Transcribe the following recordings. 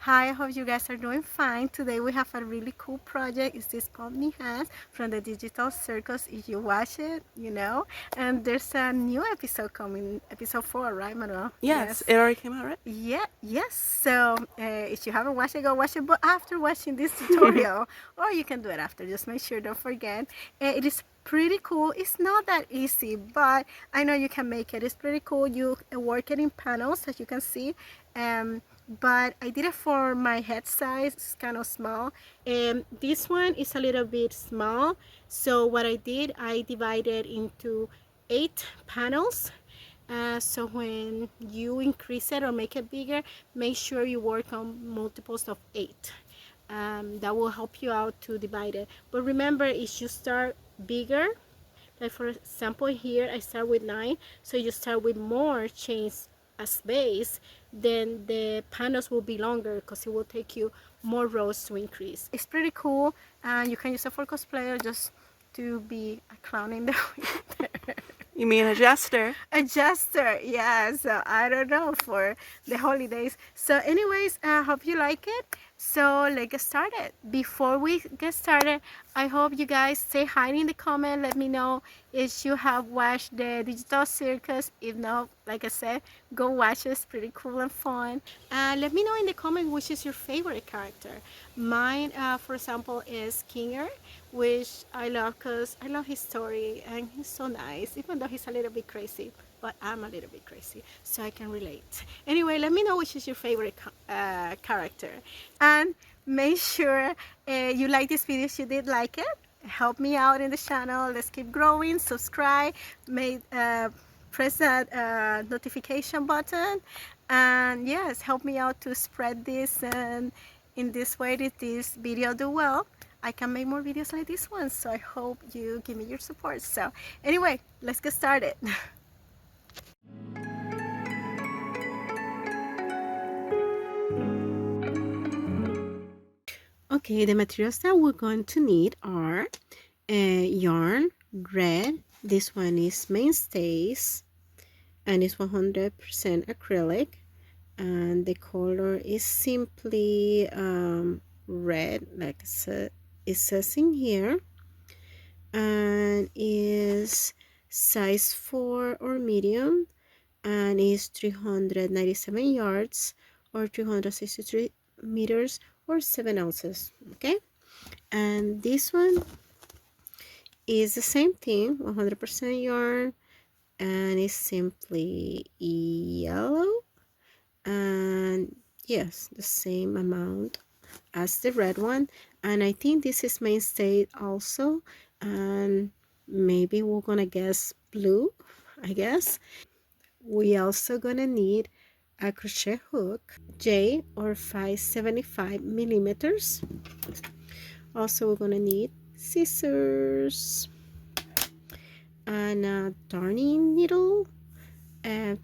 Hi, I hope you guys are doing fine. Today we have a really cool project. It's this Pomni has from the Digital Circus. If you watch it, you know. And there's a new episode coming, episode 4, right, Manuel? Yes, it already came out, right? Yes. So if you haven't watched it, go watch it. But after watching this tutorial, or you can do it after. Just make sure, don't forget. It is pretty cool. It's not that easy, but I know you can make it. It's pretty cool. You work it in panels, as you can see. But I did it for my head size. It's kind of small, and this one is a little bit small. So what I did, I divided into 8 panels. So when you increase it or make it bigger, make sure you work on multiples of 8. That will help you out to divide it. But remember, if you start bigger, like for example here I start with 9, so you start with more chains as base, then the panels will be longer because it will take you more rows to increase. It's pretty cool, and you can use it for cosplayer, just to be a clown in the winter. You mean a jester? A jester, yeah. So I don't know, for the holidays. So anyways, I hope you like it. So let's get started. Before we get started, I hope you guys say hi in the comment. Let me know if you have watched the Digital Circus. If not, like I said, go watch it. It's pretty cool and fun. Let me know in the comment which is your favorite character. Mine, for example, is Kinger, which I love because I love his story and he's so nice, even though he's a little bit crazy. But I'm a little bit crazy, so I can relate. Anyway, let me know which is your favorite character. And make sure you like this video if you did like it. Help me out in the channel. Let's keep growing. Subscribe. Press that notification button. And yes, help me out to spread this. And in this way, if this video do well, I can make more videos like this one. So I hope you give me your support. So anyway, let's get started. Okay, the materials that we're going to need are yarn, red. This one is mainstays, and it's 100% acrylic, and the color is simply red, like it says in here, and is size 4 or medium, and is 397 yards or 363 meters or 7 ounces. Okay, and this one is the same thing, 100% yarn, and it's simply yellow, and yes, the same amount as the red one. And I think this is mainstay also, and maybe we're gonna guess blue, I guess. We also gonna need a crochet hook, J or 575 millimeters. Also, we're gonna need scissors and a darning needle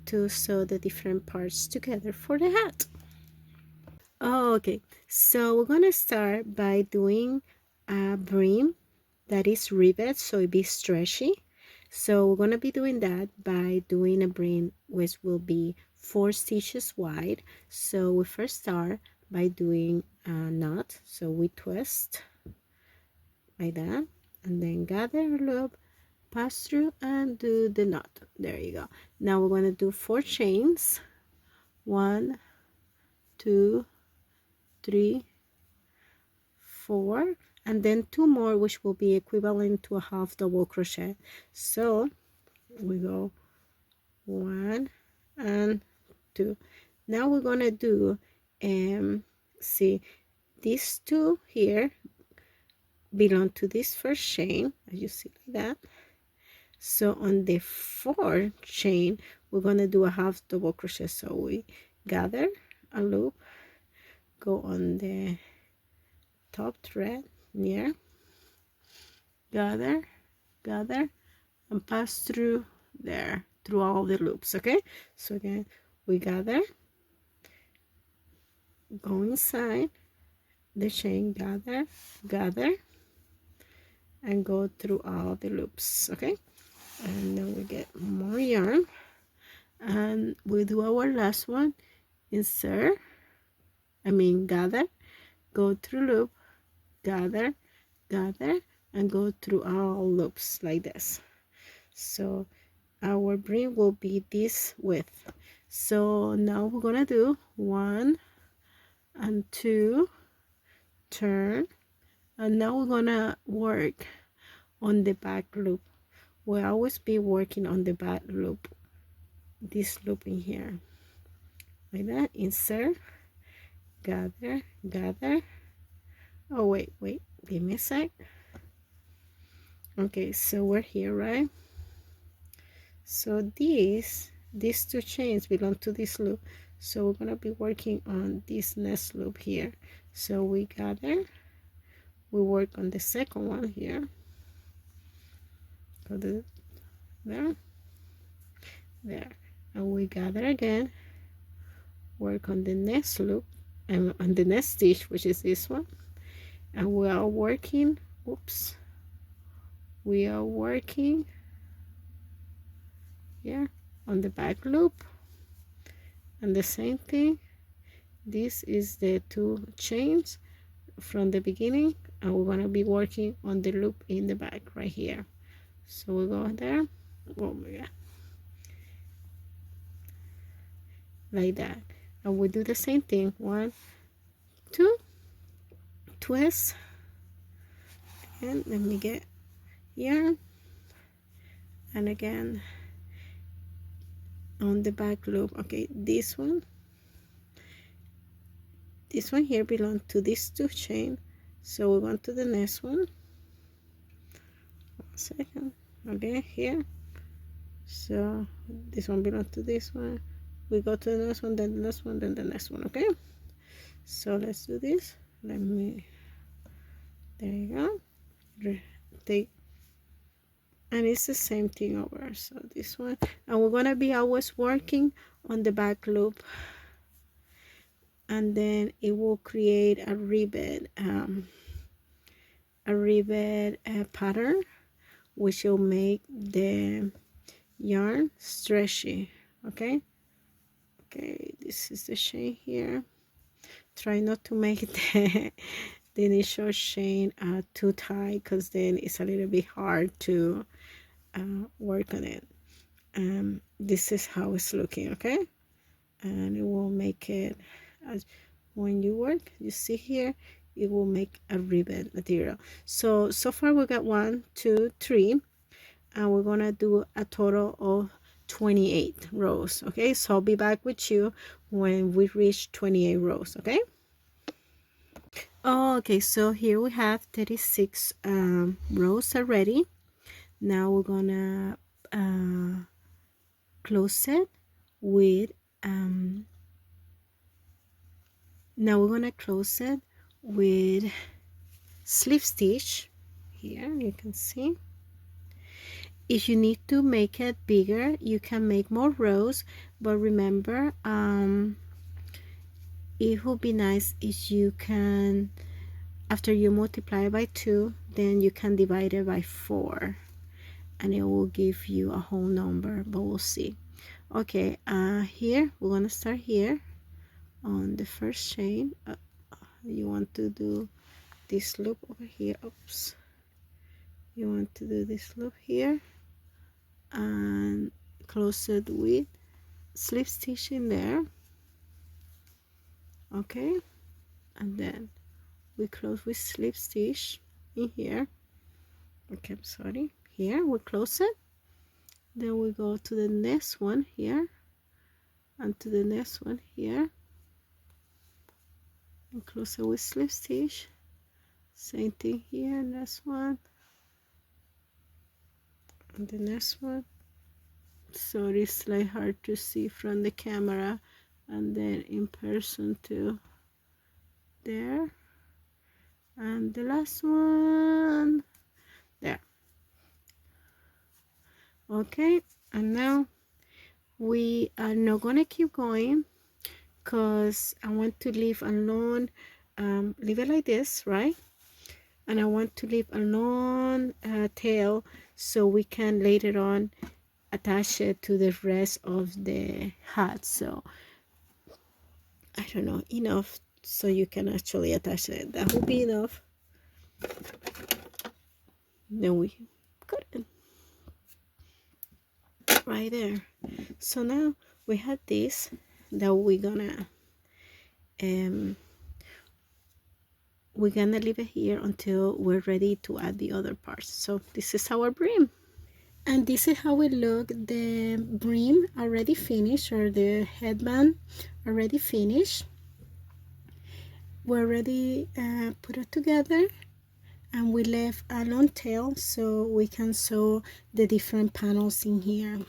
to sew the different parts together for the hat. Okay, so we're gonna start by doing a brim that is rivet, so it be stretchy. So we're gonna be doing that by doing a brim which will be 4 stitches wide. So we first start by doing a knot, so we twist like that, and then gather a loop, pass through, and do the knot. There you go. Now we're going to do 4 chains. 1, 2, 3, 4, and then 2 more, which will be equivalent to a half double crochet. So we go 1 and 2. Now we're going to do see, these 2 here belong to this first chain, as you see, like that. So on the 4th chain, we're going to do a half double crochet. So we gather a loop, go on the top thread here, gather, and pass through there, through all the loops. Okay, so again, we gather, go inside the chain, gather, and go through all the loops. Okay, and then we get more yarn, and we do our last one, insert gather, go through loop, gather, gather, and go through all loops like this. So our brim will be this width. So now we're gonna do 1 and 2, turn, and now we're gonna work on the back loop. We'll always be working on the back loop, this loop in here, like that. Insert, gather, gather. Oh wait, give me a sec. Okay, so we're here, right? So these 2 chains belong to this loop, so we're gonna be working on this next loop here. So we gather, we work on the second one here, go to there, there, and we gather again, work on the next loop and on the next stitch, which is this one, and we are working, oops, we are working here on the back loop, and the same thing. This is the 2 chains from the beginning, and we're going to be working on the loop in the back right here. So we go there, oh my god, like that, and we do the same thing. 1, 2, twist, and let me get yarn, and again on the back loop. Okay, this one here belongs to these 2 chain, so we go to the next one. 1 second. Okay, here, so this one belongs to this one, we go to the next one, then the next one, then the next one. Okay, so let's do this. Let me, there you go, take, and it's the same thing over. So this one, and we're gonna be always working on the back loop, and then it will create a ribbon pattern, which will make the yarn stretchy. Okay, this is the chain here. Try not to make the initial chain too tight, because then it's a little bit hard to work on it. This is how it's looking. Okay, and it will make it, as when you work, you see here, it will make a ribbon material. So far we got 1, 2, 3, and we're gonna do a total of 28 rows. Okay, so I'll be back with you when we reach 28 rows. Okay. Okay, so here we have 36 rows already. Now we're gonna close it with slip stitch. Here you can see. If you need to make it bigger, you can make more rows, but remember, it would be nice if you can, after you multiply by 2, then you can divide it by 4, and it will give you a whole number, but we'll see. Okay, here we're gonna start here on the first chain. You want to do this loop over here. Oops, you want to do this loop here and close it with slip stitch in there. Okay, and then we close with slip stitch in here. Okay, I'm sorry, here we close it, then we go to the next one here and to the next one here and close it with slip stitch. Same thing here, next one and the next one. Sorry, it's like hard to see from the camera, and then in person too. There, and the last one there. Okay, and now we are not gonna keep going, because I want to leave alone, leave it like this, right? And I want to leave a long tail, so we can later on attach it to the rest of the hat. So I don't know, enough so you can actually attach it. That will be enough. Then we cut it right there. So now we have this that we're gonna leave it here until we're ready to add the other parts. So this is our brim, and this is how it look. The brim already finished, or the headband already finished. We already put it together, and we left a long tail so we can sew the different panels in here.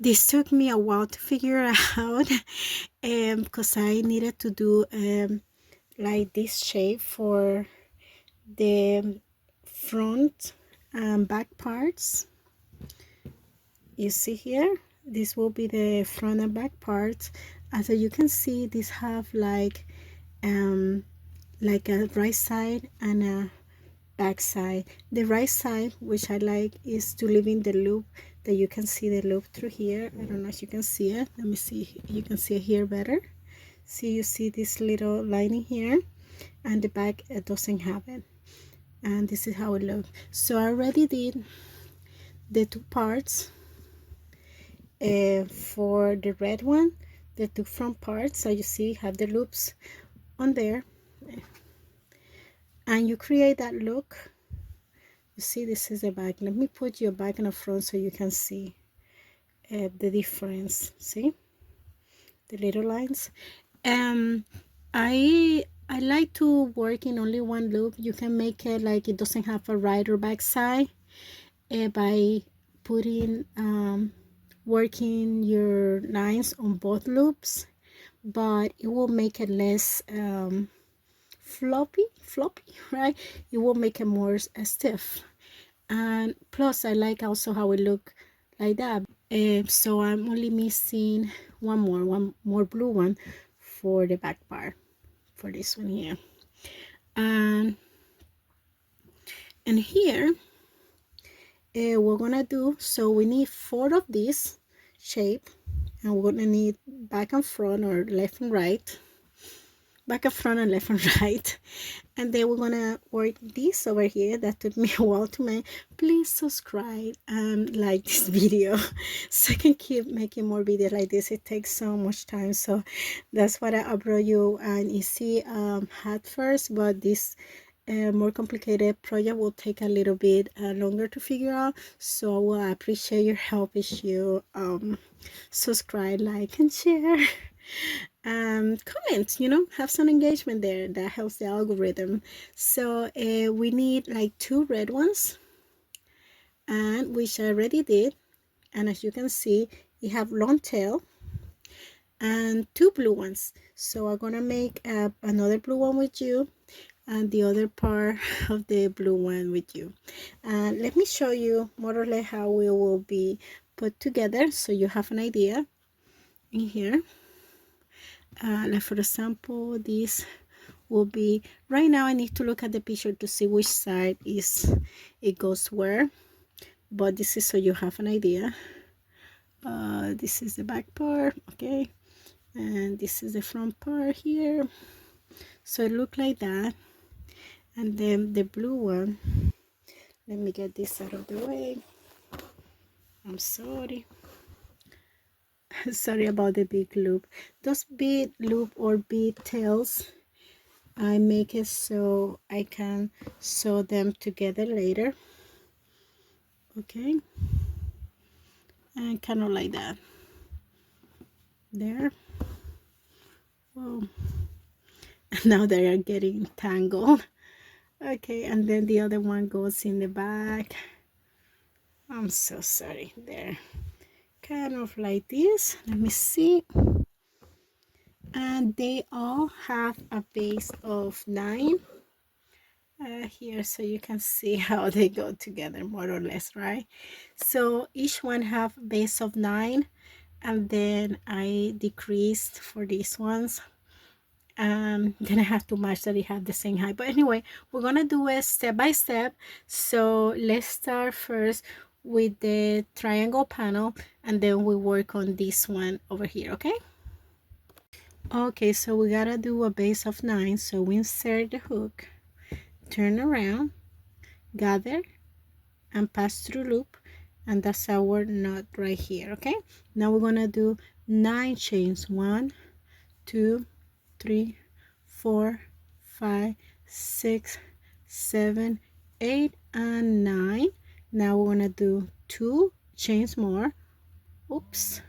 This took me a while to figure out because I needed to do like this shape for the front and back parts. You see here, this will be the front and back parts. As you can see, these have like a right side and a back side. The right side, which I like, is to leave in the loop, that you can see the loop through here. I don't know if you can see it. Let me see, you can see it here better. See, you see this little lining here, and the back doesn't have it, and this is how it looks. So I already did the two parts for the red one, the two front parts. So you see, have the loops on there, and you create that look. You see, this is the back. Let me put your back in the front so you can see the difference. See the little lines. I like to work in only one loop. You can make it like it doesn't have a right or back side by putting working your lines on both loops, but it will make it less floppy, right? It will make it more stiff. And plus I like also how it look like that. So I'm only missing one more blue one for the back part, for this one here. And here we're gonna do, so we need 4 of this shape, and we're gonna need back and front, or left and right, back and front and left and right. And then we're gonna work this over here. That took me a while to make. Please subscribe and like this video so I can keep making more videos like this. It takes so much time, so that's why I brought you an easy hat first, but this more complicated project will take a little bit longer to figure out. So I will appreciate your help if you subscribe, like, and share. Comment, have some engagement there. That helps the algorithm. So we need like 2 red ones, and which I already did, and as you can see, you have long tail, and 2 blue ones. So I'm gonna make another blue one with you, and the other part of the blue one with you. And let me show you more or less how we will be put together, so you have an idea in here. Like for example, this will be, right now I need to look at the picture to see which side it goes where, but this is so you have an idea. This is the back part, okay, and this is the front part here. So it look like that. And then the blue one, let me get this out of the way. I'm sorry. Sorry about the big loop. Those big loop or big tails, I make it so I can sew them together later. Okay, and kind of like that there. Whoa. Now they are getting tangled. Okay, and then the other one goes in the back. I'm so sorry. There, kind of like this. Let me see. And they all have a base of 9 here, so you can see how they go together more or less, right? So each one have base of 9, and then I decreased for these ones, then I have to match that they have the same height. But anyway, we're gonna do it step by step. So let's start first with the triangle panel, and then we work on this one over here. Okay, Okay, so we gotta do a base of 9. So we insert the hook, turn around, gather, and pass through loop, and that's our knot right here. Okay, now we're gonna do 9 chains. 1, 2, 3, 4, 5, 6, 7, 8, and 9. Now we're gonna do 2 chains more. Oops,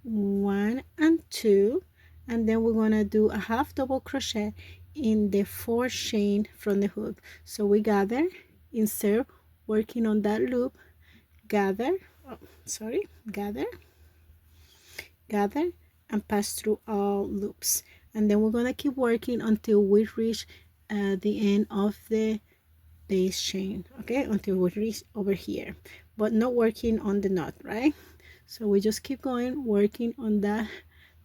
1 and 2, and then we're gonna do a half double crochet in the 4th chain from the hook. So we gather, insert, working on that loop, gather, gather, gather, and pass through all loops. And then we're gonna keep working until we reach the end of the base chain. Okay, until we reach over here, but not working on the knot, right? So we just keep going, working on that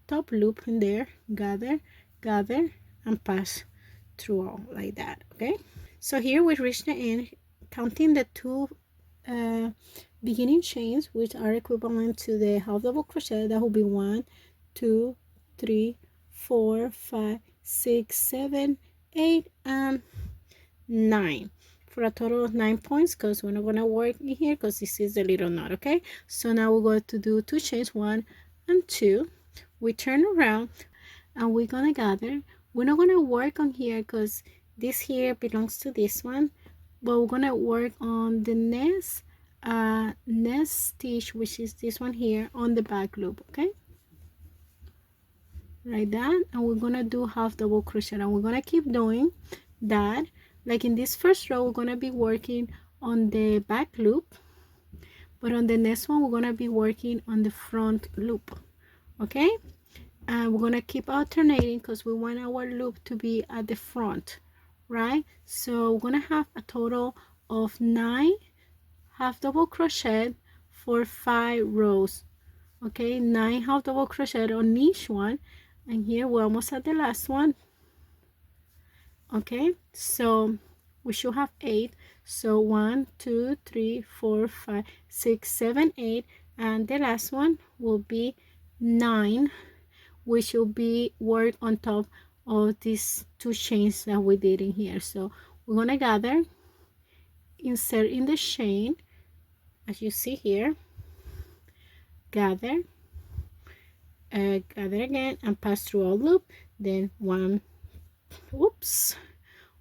top loop in there, gather, gather, and pass through all like that. Okay, so here we reach the end, counting the 2 beginning chains, which are equivalent to the half double crochet. That will be 1, 2, 3, 4, 5, 6, 7, 8, and 9, for a total of 9 points, because we're not going to work in here because this is the little knot. Okay, so now we're going to do 2 chains, 1 and 2. We turn around and we're gonna gather. We're not gonna work on here because this here belongs to this one, but we're gonna work on the next stitch, which is this one here, on the back loop. Okay, like that. And we're gonna do half double crochet, and we're gonna keep doing that. Like in this first row, we're gonna be working on the back loop, but on the next one we're gonna be working on the front loop. Okay, and we're gonna keep alternating because we want our loop to be at the front, right? So we're gonna have a total of 9 half double crochet for 5 rows. Okay, 9 half double crochet on each one, and here we're almost at the last one. Okay, so we should have 8. So 1, 2, 3, 4, 5, 6, 7, 8, and the last one will be 9, which will be work on top of these 2 chains that we did in here. So we're gonna gather, insert in the chain, as you see here, gather, gather again, and pass through all loop. Then 1,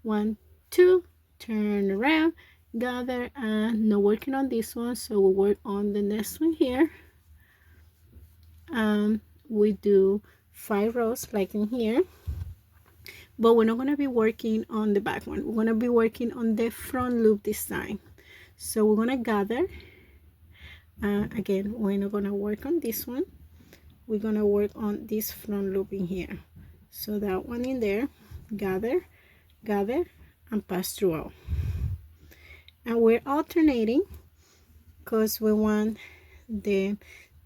1, 2, turn around, gather, and not working on this one, so we'll work on the next one here. We do 5 rows like in here, but we're not going to be working on the back one. We're going to be working on the front loop this time. So we're going to gather, again, we're not going to work on this one, we're going to work on this front loop in here. So that one in there, gather, gather, and pass through all. And we're alternating because we want the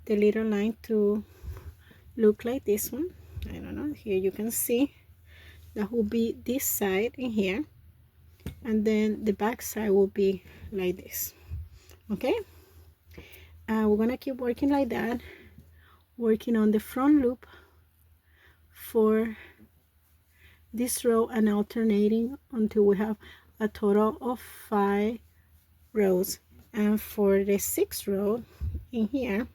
little line to look like this one. I don't know, here you can see that will be this side in here, and then the back side will be like this. Okay, we're gonna keep working like that, working on the front loop for this row and alternating until we have a total of 5 rows. And for the 6th row in here,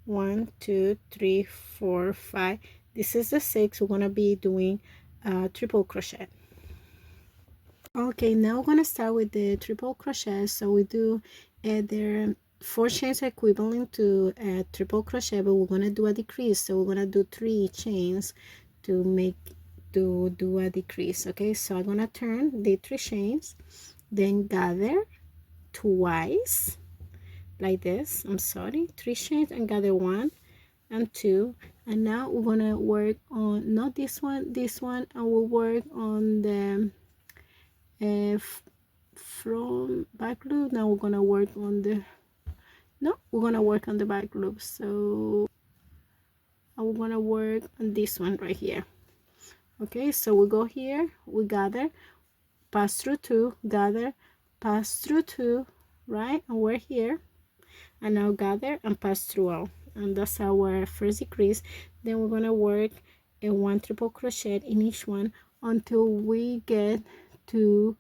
1, 2, 3, 4, 5, this is the 6th. We're gonna be doing triple crochet. Okay, now we're gonna start with the triple crochet. So we do there 4 chains equivalent to triple crochet, but we're gonna do a decrease. So we're gonna do 3 chains to do a decrease. Okay, so I'm gonna turn the 3 chains, then gather twice like this. 3 chains and gather 1 and 2, and now we're gonna work on not this one, and we'll work on the from back loop. Now we're gonna work on the we're gonna work on the back loop. So we're gonna work on this one right here. Okay, so we go here, we gather, pass through 2, gather, pass through 2, right, and we're here, and now gather and pass through all, and that's our first decrease. Then we're gonna work one triple crochet in each one until we get to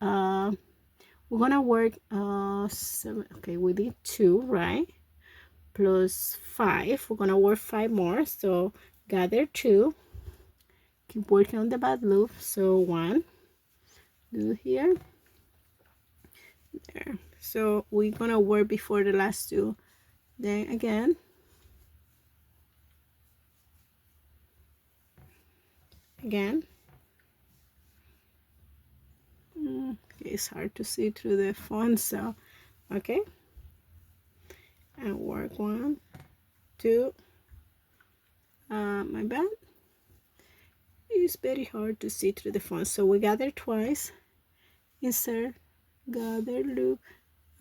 we're gonna work 7. Okay, we did 2, right? Plus 5, we're gonna work 5 more, so gather 2, keep working on the back loop. So 1, do here, there. So we're gonna work before the last 2, then again, it's hard to see through the font, so okay, and work 1, 2. My bad, it's very hard to see through the font, so we gather twice, insert, gather, loop,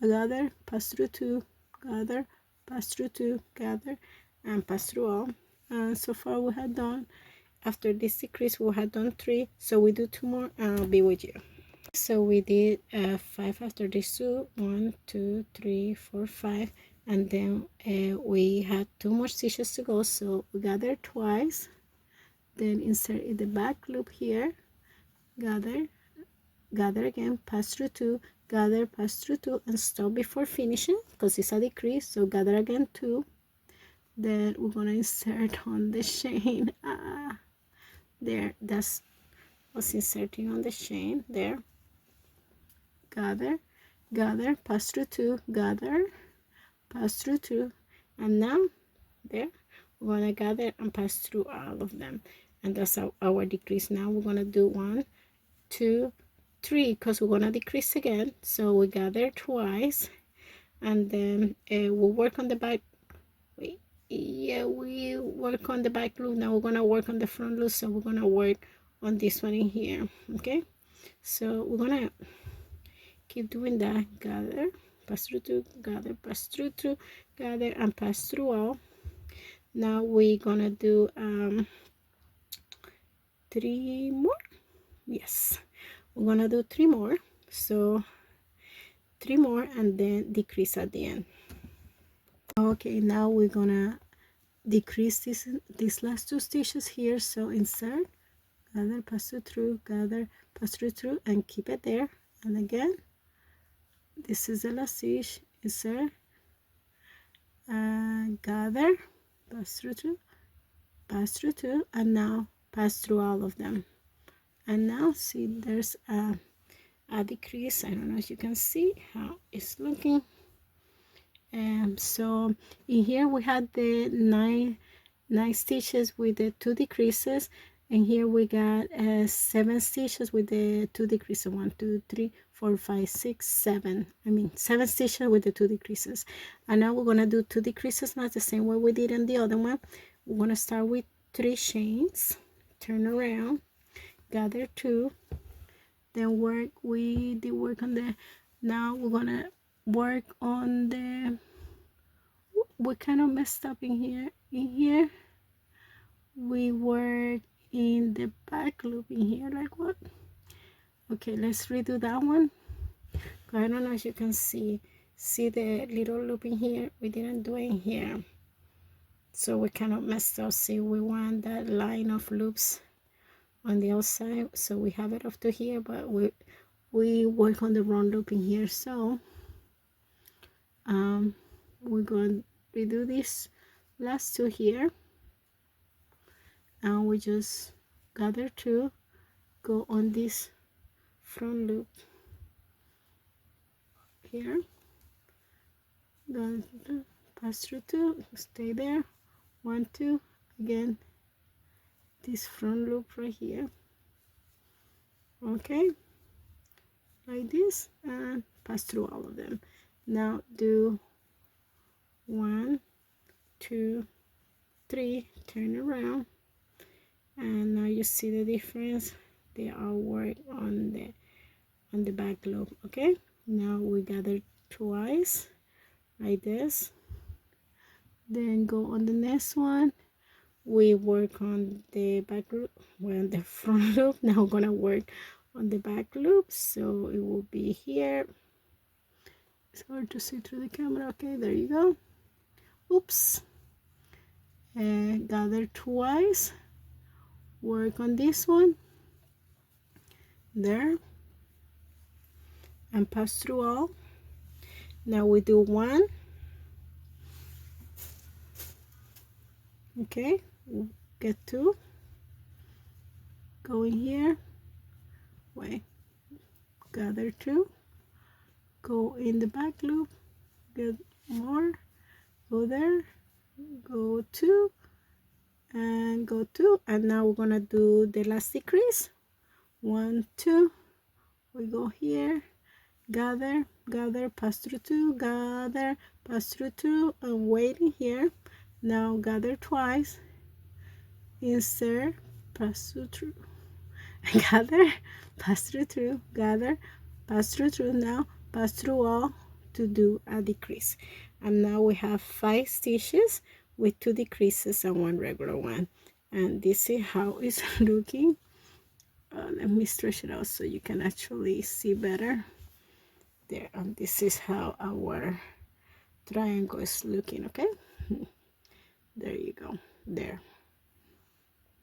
gather, pass through 2, gather, pass through 2, gather, and pass through all. And so far we have done, after this decrease we have done 3, so we do 2 more and I'll be with you. So we did 5 after this 2, 1, 2, 3, 4, 5, and then we had 2 more stitches to go, so we gather twice, then insert in the back loop here, gather, gather again, pass through 2, gather, pass through 2, and stop before finishing because it's a decrease, so gather again 2, then we're gonna insert on the chain. There, that's what's inserting on the chain there, gather, gather, pass through 2, gather, pass through 2, and now there we're gonna gather and pass through all of them, and that's our decrease. Now we're gonna do 1, 2, 3 because we're gonna decrease again, so we gather twice, and then we'll work on the back. We work on the back loop. Now we're gonna work on the front loop, so we're gonna work on this one in here. Okay, so we're gonna keep doing that, gather, pass through 2, gather, pass through 2, gather, and pass through all. Now we're gonna do 3 more. Yes, we're gonna do 3 more, so 3 more and then decrease at the end. Okay, now we're gonna decrease these last 2 stitches here, so insert, gather, pass through, gather, pass through, and keep it there. And again, this is the last stitch, insert, gather, pass through, and now pass through all of them. And now see, there's a decrease. I don't know if you can see how it's looking. So in here we had the 9 stitches with the 2 decreases, and here we got 7 stitches with the 2 decreases. 1, 2, 3, 4, 5, 6, 7. I mean 7 stitches with the 2 decreases. And now we're gonna do 2 decreases, not the same way we did in the other one. We're gonna start with 3 chains, turn around, gather 2, then we did work on the, now we're gonna work on the, we kind of messed up in here we work in the back loop in here, like what? Okay, let's redo that one. I don't know if you can see the little loop in here, we didn't do it in here, so we kind of messed up. See, we want that line of loops on the outside, so we have it up to here, but we work on the wrong loop in here. So we're going to redo this last 2 here, and we just gather 2, go on this front loop here, pass through 2, stay there, 1, 2, again this front loop right here, okay, like this, and pass through all of them. Now do 1, 2, 3, turn around, and now you see the difference. They all work on the back loop. Okay, now we gather twice like this, then go on the next one, we work on the back loop, we're on the front loop. Now we're gonna work on the back loop, so it will be here. It's hard to see through the camera. Okay, there you go. Oops. And gather twice, work on this one there and pass through all. Now we do one, okay, get two, go in here, wait, gather two, go in the back loop, get more, go there, go two, and go two, and now we're gonna do the last decrease. 1 2, we go here, gather, gather, pass through two, gather, pass through two, and wait in here. Now gather twice, insert, pass through, gather, pass through two, gather, pass through two. Now pass through all to do a decrease, and now we have 5 stitches with 2 decreases and 1 regular one, and this is how it's looking. Let me stretch it out so you can actually see better there, and this is how our triangle is looking. Okay, there you go, there,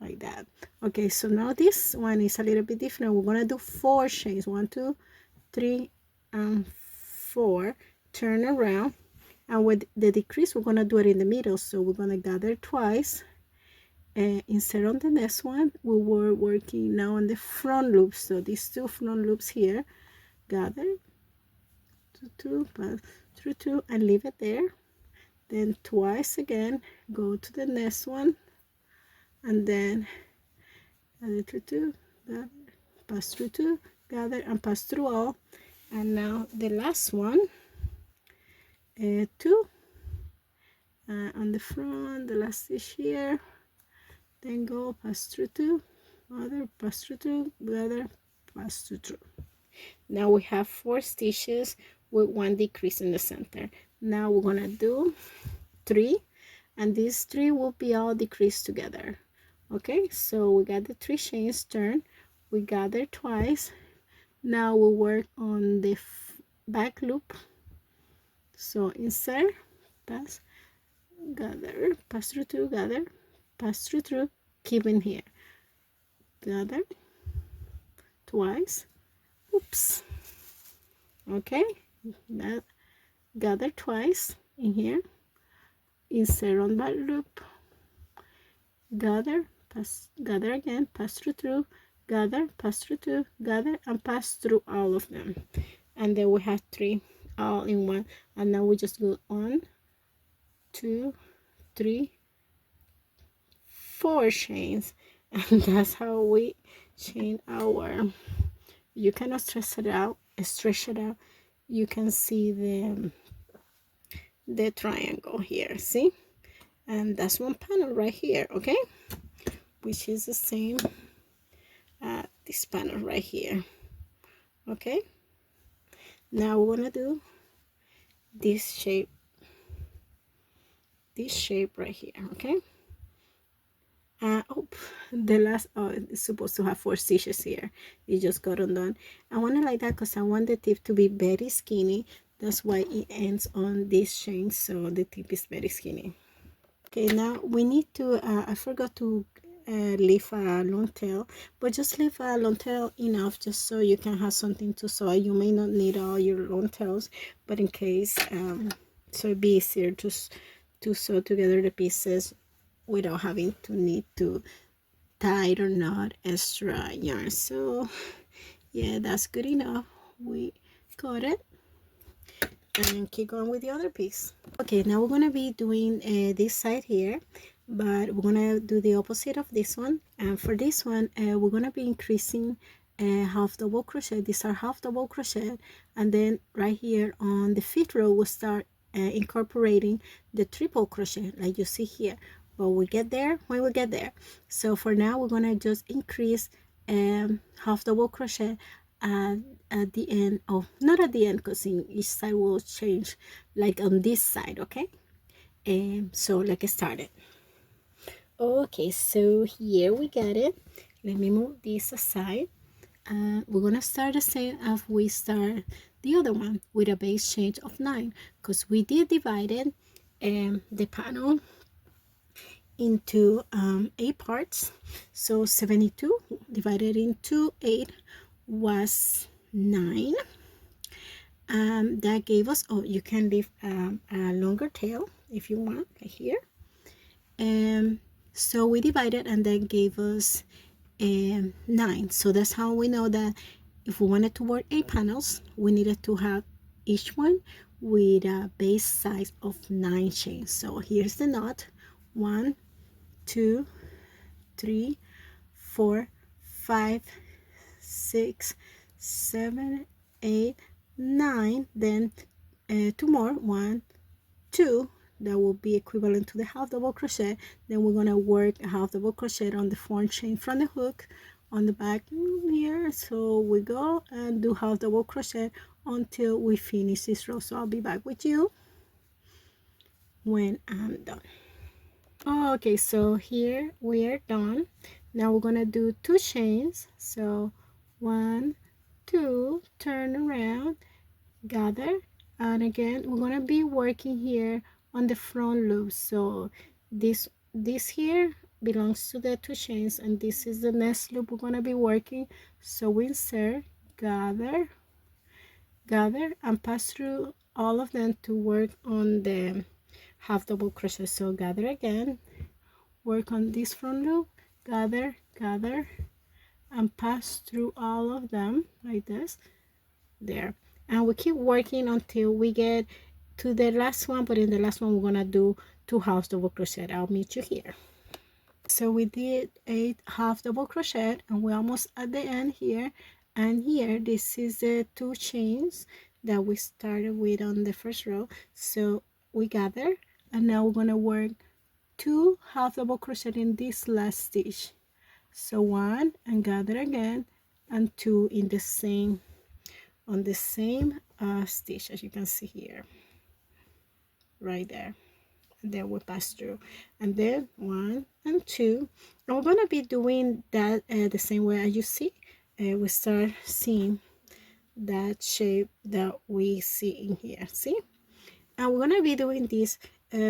like that. Okay, so now this one is a little bit different. We're gonna do 4 chains, 1 2 3 and 4, turn around, and with the decrease we're gonna do it in the middle. So we're gonna gather twice, insert on the next one. We were working now on the front loops, so these 2 front loops here, gather two, pass through 2 and leave it there, then twice again, go to the next one, and then gather through 2, gather, pass through 2, gather, and pass through all. And now the last one, 2 on the front, the last stitch here, then go pass through 2, other, pass through 2, gather, pass through 2. Now we have 4 stitches with 1 decrease in the center. Now we're gonna do 3, and these 3 will be all decreased together. Okay, so we got the 3 chains, turn, we gather twice. Now we'll work on the back loop. So insert, pass, gather, pass through 2, gather, pass through 2, keep in here, gather twice, oops, okay, that, gather twice in here, insert on that loop, gather, pass, gather again, pass through 2, gather, pass through 2, gather, and pass through all of them. And then we have 3 all in one, and now we just go 1 2 3 4 chains, and that's how we chain our, you cannot stretch it out, you can see the triangle here, see, and that's one panel right here, okay, which is the same this panel right here. Okay, now we're gonna do this shape right here. Okay, oh, the last, oh, it's supposed to have 4 stitches here, it just got undone. I want it like that because I want the tip to be very skinny, that's why it ends on this chain, so the tip is very skinny. Okay, now we need to I forgot to leave a long tail, but just leave a long tail enough just so you can have something to sew. You may not need all your long tails, but in case, so it'd be easier to sew together the pieces without having to need to tie or knot extra yarn. So yeah, that's good enough. We got it, and keep going with the other piece. Okay, now we're gonna be doing this side here, but we're gonna do the opposite of this one. And for this one, we're gonna be increasing half double crochet. These are half double crochet, and then right here on the 5th row we'll start incorporating the triple crochet like you see here, but we get there when we get there. So for now we're gonna just increase half double crochet at the end of, not at the end because in each side will change, like on this side. Okay, so let's get started. Okay, so here we got it. Let me move this aside. We're gonna start the same as we start the other one, with a base change of 9, because we did divide it, the panel into 8 parts. So 72 divided into 8 was 9. That gave us, oh, you can leave a longer tail if you want, right here. So we divided and that gave us 9. So that's how we know that if we wanted to work 8 panels, we needed to have each one with a base size of 9 chains. So here's the knot: 1, 2, 3, 4, 5, 6, 7, 8, 9. Then 2 more: 1, 2. That will be equivalent to the half double crochet. Then we're going to work a half double crochet on the front chain from the hook on the back here. So we go and do half double crochet until we finish this row. So I'll be back with you when I'm done. Okay, so here we are done. Now we're gonna do 2 chains. So 1, 2, turn around, gather, and again we're gonna be working here on the front loop. So this here belongs to the 2 chains, and this is the next loop we're gonna be working. So we insert, gather, and pass through all of them to work on the half double crochet. So gather again, work on this front loop, gather, and pass through all of them like this, there. And we keep working until we get to the last one, but in the last one we're gonna do 2 half double crochet. I'll meet you here. So we did 8 half double crochet and we're almost at the end here. And here, this is the 2 chains that we started with on the first row. So we gather, and now we're gonna work 2 half double crochet in this last stitch. So 1 and gather again, and 2 in the same, on the same stitch, as you can see here, right there. And then we pass through, and then 1 and 2, and we're going to be doing that the same way as you see. We start seeing that shape that we see in here, see. And we're going to be doing this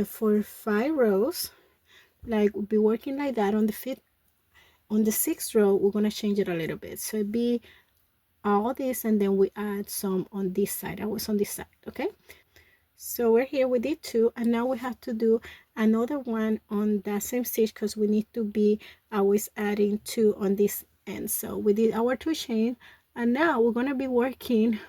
for 5 rows, like we'll be working like that. On the 5th, on the 6th row we're going to change it a little bit, so it'd be all this, and then we add some on this side. I was on this side, okay. So we're here, we did 2, and now we have to do another one on that same stitch because we need to be always adding 2 on this end. So we did our 2 chain, and now we're going to be working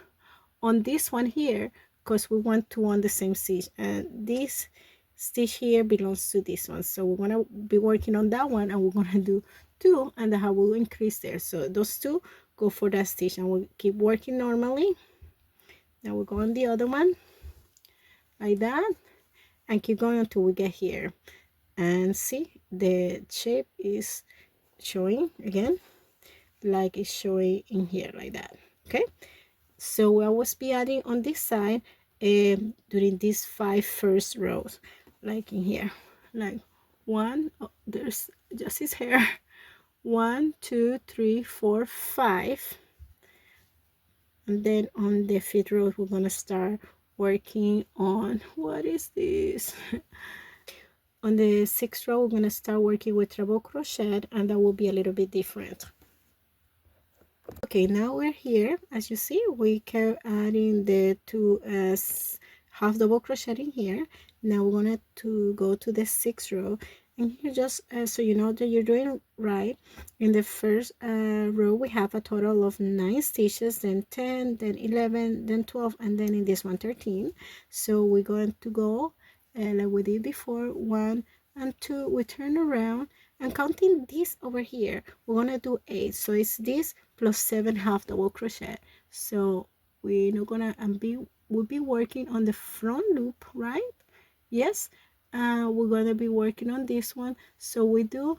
on this one here because we want 2 on the same stitch, and this stitch here belongs to this one. So we're going to be working on that one, and we're going to do 2, and the will increase there. So those 2 go for that stitch, and we'll keep working normally. Now we'll go on the other one like that, and keep going until we get here. And see, the shape is showing again, like it's showing in here like that, okay. So we'll always be adding on this side during these 5 first rows, like in here, like 1, oh, there's just his hair, 1, 2, 3, 4, 5, and then on the 5th row we're gonna start working on, what is this? On the 6th row we're gonna start working with treble crochet, and that will be a little bit different. Okay, now we're here. As you see, we kept adding the 2 half double crochet in here. Now we're gonna go to the 6th row, and here, just so you know that you're doing right, in the first row we have a total of 9 stitches, then 10, then 11, then 12, and then in this one 13. So we're going to go like we did before, 1 and 2, we turn around, and counting this over here we're gonna do 8. So it's this plus 7 half double crochet. So we're not gonna we'll be working on the front loop, right? Yes. We're gonna be working on this one. So we do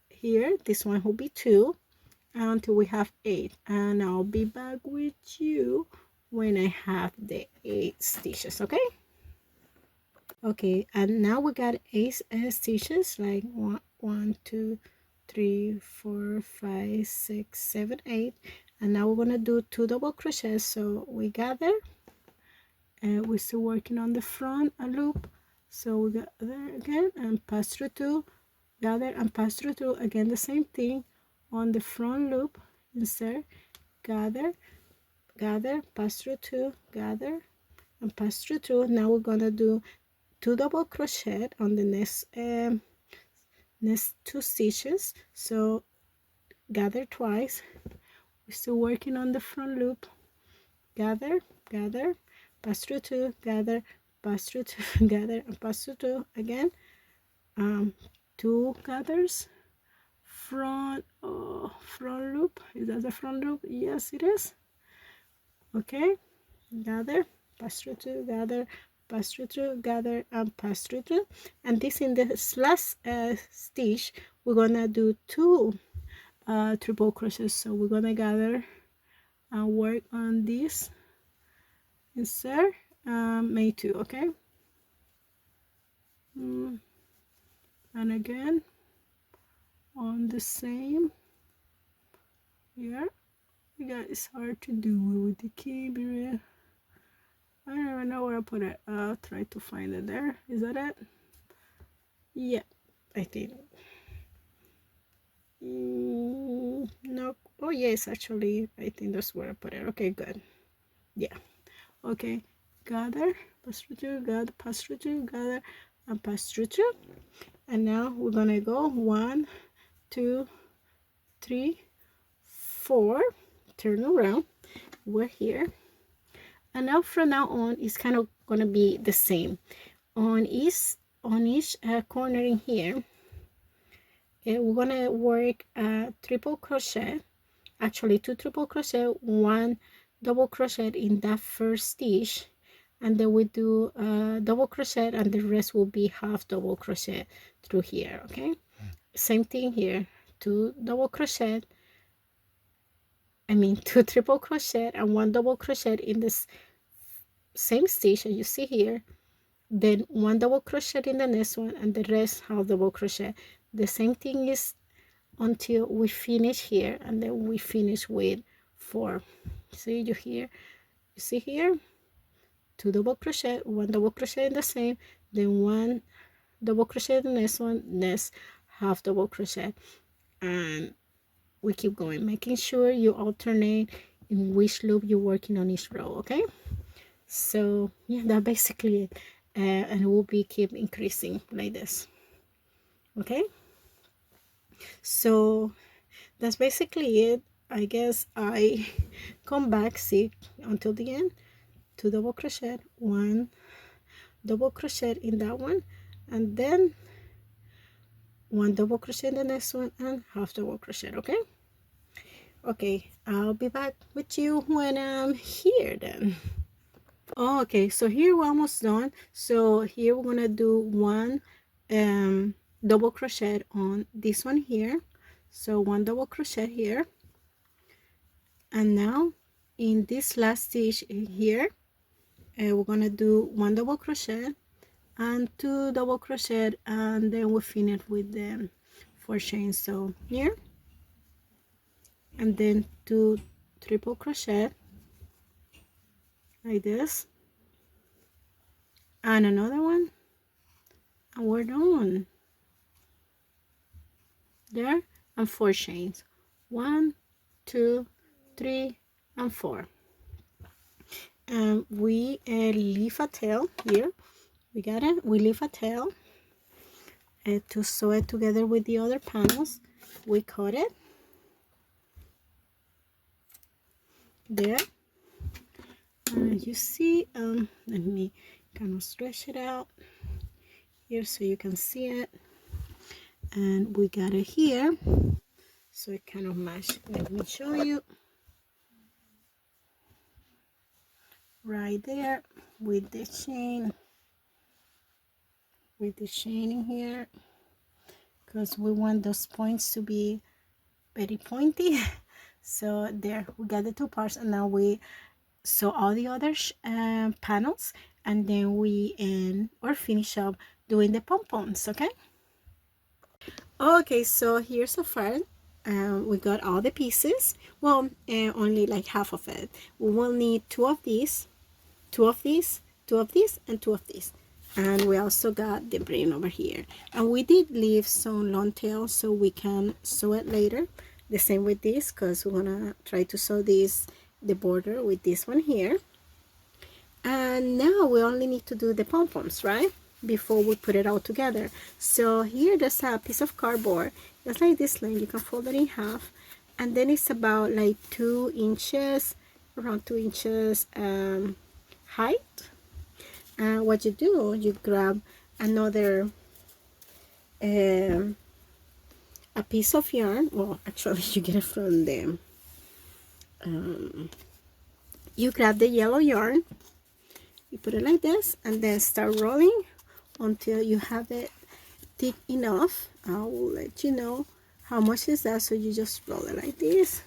here, this one will be 2 until we have 8, and I'll be back with you when I have the 8 stitches, okay. Okay, and now we got 8 stitches, like 1, 2, 3, 4, 5, 6, 7, 8, and now we're gonna do 2 double crochets. So we gather, and we're still working on the front loop, So we got there again and pass through 2, gather and pass through 2, again the same thing on the front loop, insert, gather, gather, pass through 2, gather and pass through 2. Now we're gonna do 2 double crochet on the next 2 stitches. So gather twice, we're still working on the front loop, gather, gather, pass through 2, gather, pass through 2, gather and pass through 2 again. 2 gathers, front loop. Is that the front loop? Yes, it is. Okay, gather, pass through 2, gather, pass through 2, gather and pass through 2. And this in this last stitch we're gonna do 2 triple crochets. So we're gonna gather and work on this, insert, make 2. Okay, and again on the same here. Yeah, it's hard to do with the keyboard. I don't even know where I put it. I'll try to find it there. Is that it? Yeah, I think. No. Oh yes, actually I think that's where I put it. Okay, good. Yeah. Okay, gather, pass through 2, gather, pass through 2, gather and pass through 2. And now we're gonna go 1, 2, 3, 4, turn around, we're here. And now from now on it's kind of gonna be the same on each corner in here. We're gonna work a triple crochet, actually 2 triple crochet, 1 double crochet in that first stitch, and then we do a double crochet and the rest will be half double crochet through here. Okay, same thing here, 2 double crochet, 2 triple crochet and 1 double crochet in this same stitch as you see here, then 1 double crochet in the next one and the rest half double crochet. The same thing is until we finish here, and then we finish with 4. See, you see here, 2 double crochet, 1 double crochet in the same, then 1 double crochet in the next one, next half double crochet, and we keep going, making sure you alternate in which loop you're working on each row. Okay, so yeah, that's basically it. And it will be keep increasing like this. Okay, so that's basically it. I guess I come back, see, until the end, 2 double crochet, 1 double crochet in that one, and then 1 double crochet in the next one and half double crochet. Okay, I'll be back with you when I'm here then. Okay, so here we're almost done. So here we're gonna do 1 double crochet on this one here, so 1 double crochet here, and now in this last stitch in here, we're gonna do 1 double crochet and 2 double crochet, and then we finish with the 4 chains. So here, and then 2 triple crochet like this, and another one, and we're done there, and 4 chains, 1, 2, 3 and 4. And we leave a tail here. We got it. We leave a tail to sew it together with the other panels. We cut it there, and you see, let me kind of stretch it out here so you can see it. And we got it here, so it kind of match. Let me show you. Right there with the chain, in here, because we want those points to be very pointy. So there, we got the 2 parts, and now we sew all the other panels, and then we end or finish up doing the pom-poms. Okay, so here so far we got all the pieces. Well, only like half of it. We will need 2 of these, 2 of these, 2 of these, and 2 of these. And we also got the Brim over here, and we did leave some long tail so we can sew it later. The same with this, because we're gonna try to sew this, the border with this one here. And now we only need to do the pom-poms, right, before we put it all together. So here there's a piece of cardboard, just like this length. You can fold it in half, and then it's about like 2 inches, around 2 inches height. And what you do, you grab another a piece of yarn. Well, actually you get it from the you grab the yellow yarn, you put it like this, and then start rolling until you have it thick enough. I will let you know how much is that. So you just roll it like this.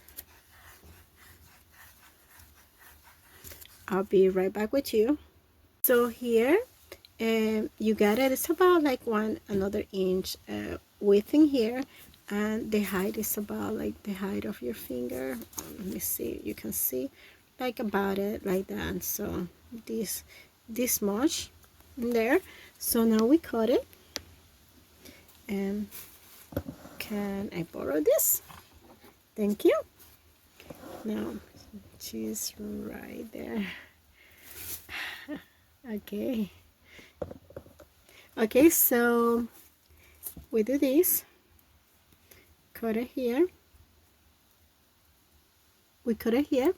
I'll be right back with you. So here you got it. It's about like another inch width in here, and the height is about like the height of your finger. Let me see, you can see like about it like that. So this much in there. So now we cut it, and can I borrow this? Thank you. Now she's right there. Okay, so we do this, cut it here, we cut it here.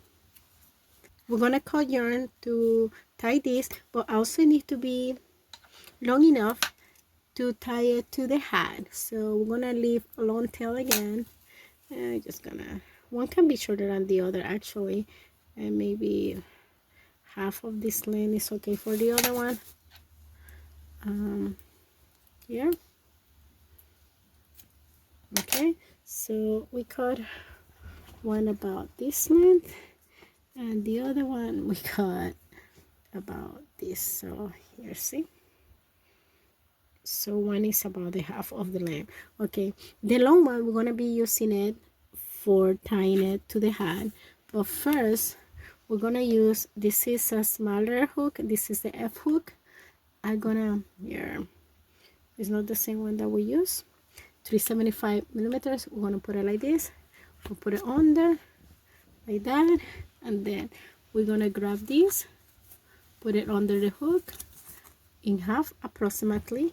We're gonna cut yarn to tie this, but also need to be long enough to tie it to the hat. So we're gonna leave a long tail again. Just gonna, one can be shorter than the other actually, and maybe half of this length is okay for the other one. Here. Okay, so we cut one about this length, and the other one we cut about this. So here, see, so one is about the half of the length. Okay, the long one we're going to be using it for tying it to the hat, but first we're going to use, this is a smaller hook, this is the F hook. I'm gonna, here, it's not the same one that we use, 375 millimeters. We're gonna put it like this, we'll put it under like that, and then we're gonna grab this, put it under the hook in half approximately,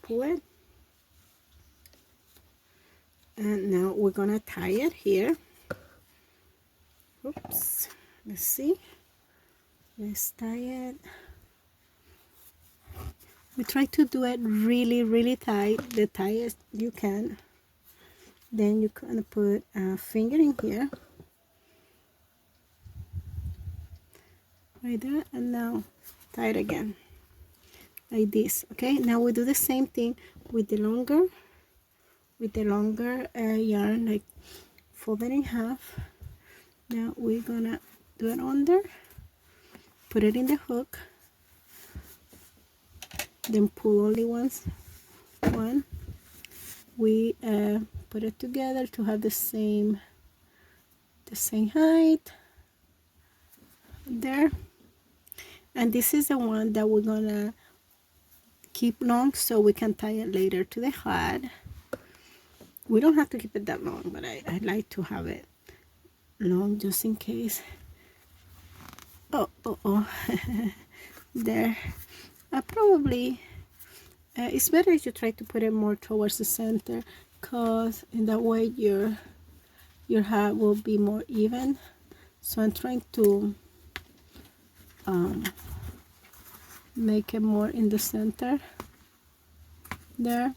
pull it, and now we're gonna tie it here. Oops, let's see, let's tie it. We try to do it really tight, the tightest you can. Then you can put a finger in here like that, and now tie it again like this. Okay, now we do the same thing with the longer yarn, like fold it in half. Now we're gonna do it under, put it in the hook, then pull only one. We put it together to have the same height there. And this is the one that we're gonna keep long so we can tie it later to the hat. We don't have to keep it that long, but I like to have it long just in case. Oh there. Probably it's better if you try to put it more towards the center, because in that way your hat will be more even. So I'm trying to make it more in the center there.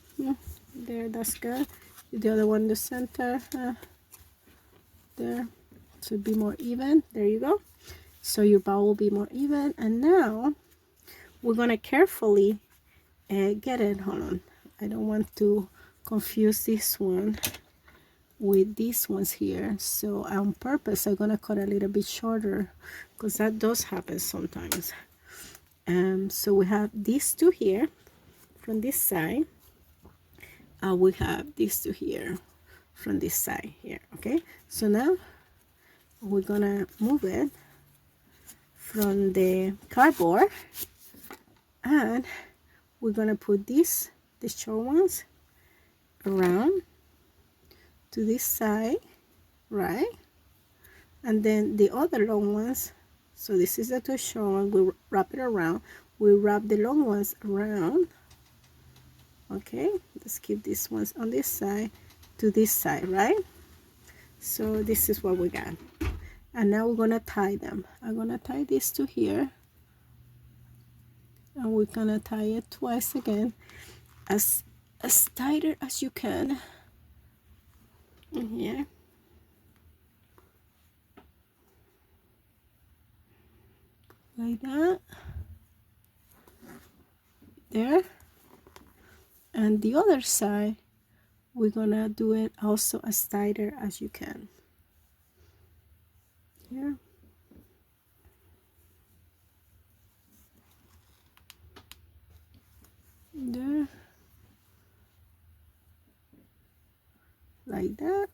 There, that's good. The other one in the center, there, to be more even. There you go. So your bow will be more even. And now we're gonna carefully get it. Hold on, I don't want to confuse this one with these ones here, so on purpose I'm gonna cut a little bit shorter, because that does happen sometimes. So we have these two here from this side, we have these two here from this side here. Okay, so now we're gonna move it from the cardboard, and we're gonna put the short ones around to this side, right? And then the other long ones, so this is the two short ones, we wrap it around, we wrap the long ones around. Okay, let's keep these ones on this side to this side, right? So this is what we got. And now we're gonna tie them. I'm gonna tie this to here, and we're gonna tie it twice again, as tighter as you can in here. Like that. There. And the other side, we're gonna do it also as tighter as you can. Here. There. Like that.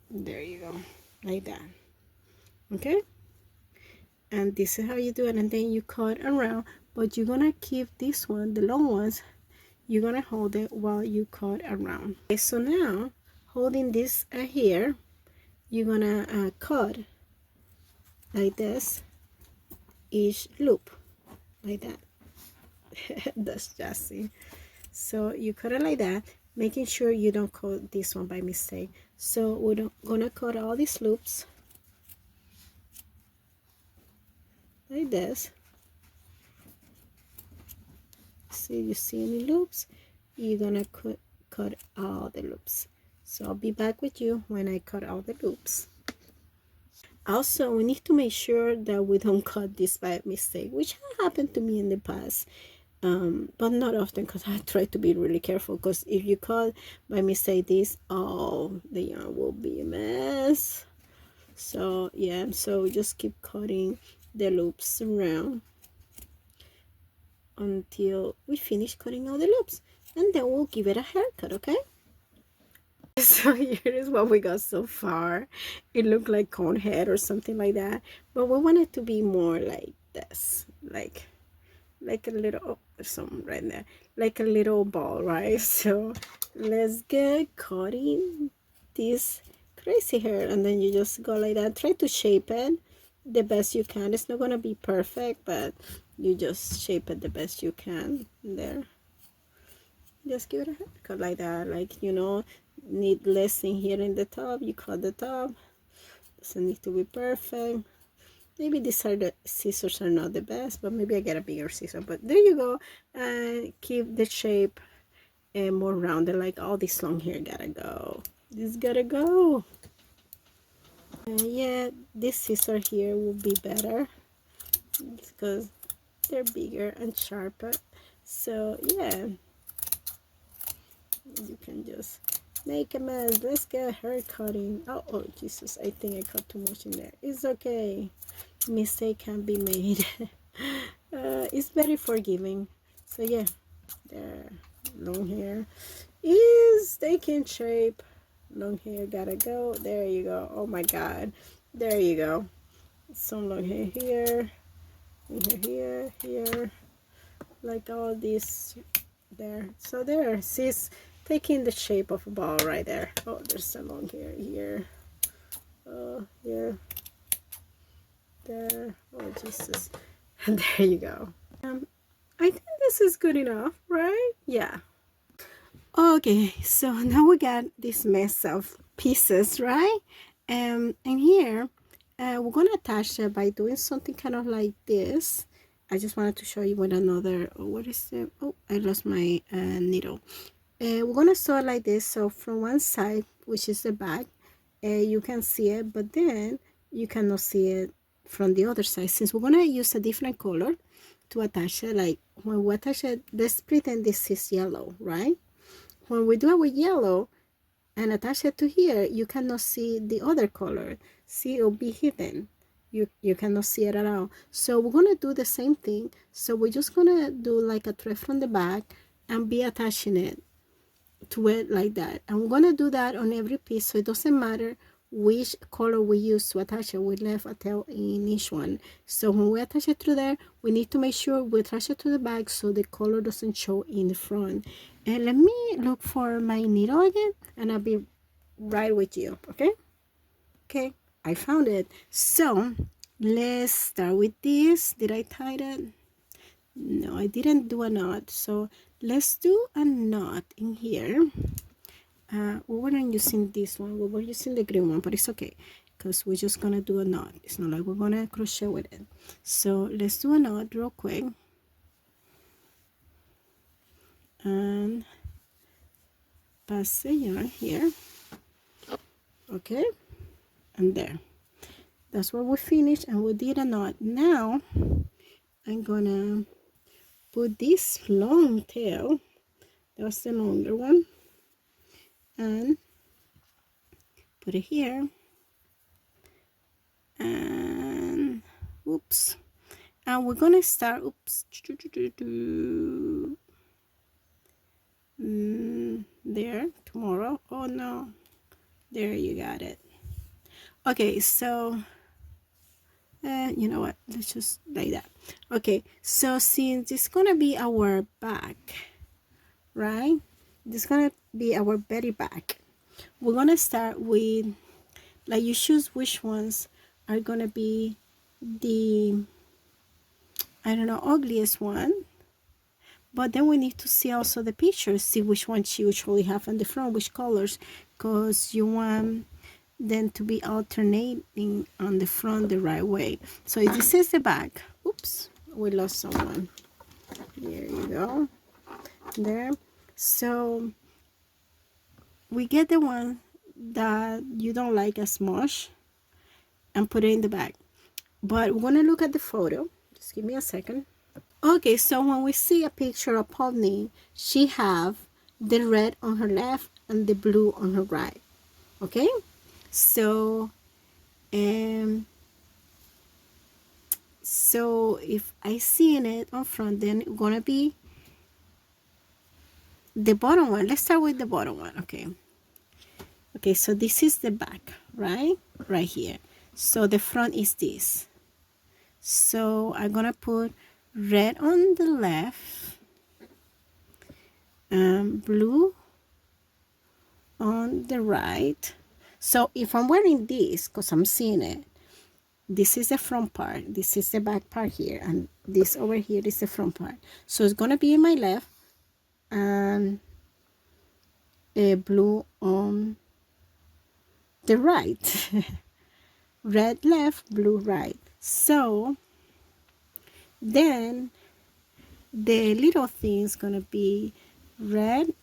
There you go. Like that. Okay? And this is how you do it, and then you cut around, but you're gonna keep this one, the long ones, you're gonna hold it while you cut around. Okay, so now holding this here, you're gonna cut like this each loop, like that. That's Jessie. So you cut it like that, making sure you don't cut this one by mistake. So we're gonna cut all these loops like this. See, you see any loops, you're gonna cut all the loops. So I'll be back with you when I cut all the loops. Also, we need to make sure that we don't cut this by mistake, which happened to me in the past, but not often, because I try to be really careful, because if you cut by mistake this, oh, the yarn will be a mess. So yeah, so just keep cutting the loops around until we finish cutting all the loops, and then we'll give it a haircut. Okay, so here is what we got so far. It looked like cone head or something like that, but we want it to be more like this, like a little, oh, there's some right there, like a little ball, right? So let's get cutting this crazy hair, and then you just go like that. Try to shape it the best you can. It's not gonna be perfect, but you just shape it the best you can. There, just give it a haircut like that, like, you know, need less in here in the top, you cut the top. Doesn't need to be perfect. Maybe these are the scissors are not the best, but maybe I get a bigger scissor. But there you go. And keep the shape more rounded, like all this long hair gotta go. This gotta go. Yeah, this scissor here will be better because they're bigger and sharper. So yeah, you can just make a mess. Let's get hair cutting. Oh Jesus, I think I cut too much in there. It's okay, mistake can be made. It's very forgiving. So yeah, there, long hair is taking shape. Long hair gotta go. There you go. Oh my god, there you go. Some long hair here, here, like all this there. So there, she's taking the shape of a ball right there. Oh, there's some long hair here. Oh, here, there. Oh Jesus. And there you go. I think this is good enough, right? Yeah. Okay, so now we got this mess of pieces, right? And here we're gonna attach it by doing something kind of like this. I just wanted to show you with another, what is it? Oh, I lost my needle. We're gonna sew it like this. So from one side, which is the back, you can see it, but then you cannot see it from the other side, since we're gonna use a different color to attach it. Like when we attach it, let's pretend this is yellow, right? When we do it with yellow and attach it to here, you cannot see the other color. See, it'll be hidden. You cannot see it at all. So we're gonna do the same thing. So we're just gonna do like a thread from the back and be attaching it to it like that. And we're gonna do that on every piece, so it doesn't matter which color we use to attach it. We left a tail in each one, so when we attach it through there, we need to make sure we attach it to the back so the color doesn't show in the front. And let me look for my needle again, and I'll be right with you. Okay, I found it. So let's start with this. Did I tie that? No, I didn't do a knot, so let's do a knot in here. We weren't using this one, we were using the green one, but it's okay because we're just gonna do a knot. It's not like we're gonna crochet with it. So let's do a knot real quick and pass the yarn here. Okay, and there. That's where we finished, and we did a knot. Now I'm gonna put this long tail, that's the longer one, and put it here, and oops, and we're gonna start, oops, there, tomorrow, oh no, there, you got it. Okay, so you know what, let's just like that. Okay, so since it's gonna be our back, right, this is gonna be our very back, we're gonna start with, like, you choose which ones are gonna be the, I don't know, ugliest one, but then we need to see also the pictures, see which ones you usually have on the front, which colors, because you want them to be alternating on the front the right way. So if this is the back, oops, we lost someone, there you go, there. So we get the one that you don't like as much and put it in the back, but we're gonna look at the photo, just give me a second. Okay, so when we see a picture of Pomni, she have the red on her left and the blue on her right. Okay, so so if I see it on front, then it's gonna be the bottom one. Let's start with the bottom one. Okay, so this is the back, right here. So the front is this. So I'm gonna put red on the left, blue on the right. So if I'm wearing this, because I'm seeing it, this is the front part, this is the back part here, and this over here is the front part. So it's gonna be in my left and a blue on the right. Red left, blue right. So then the little thing is gonna be red,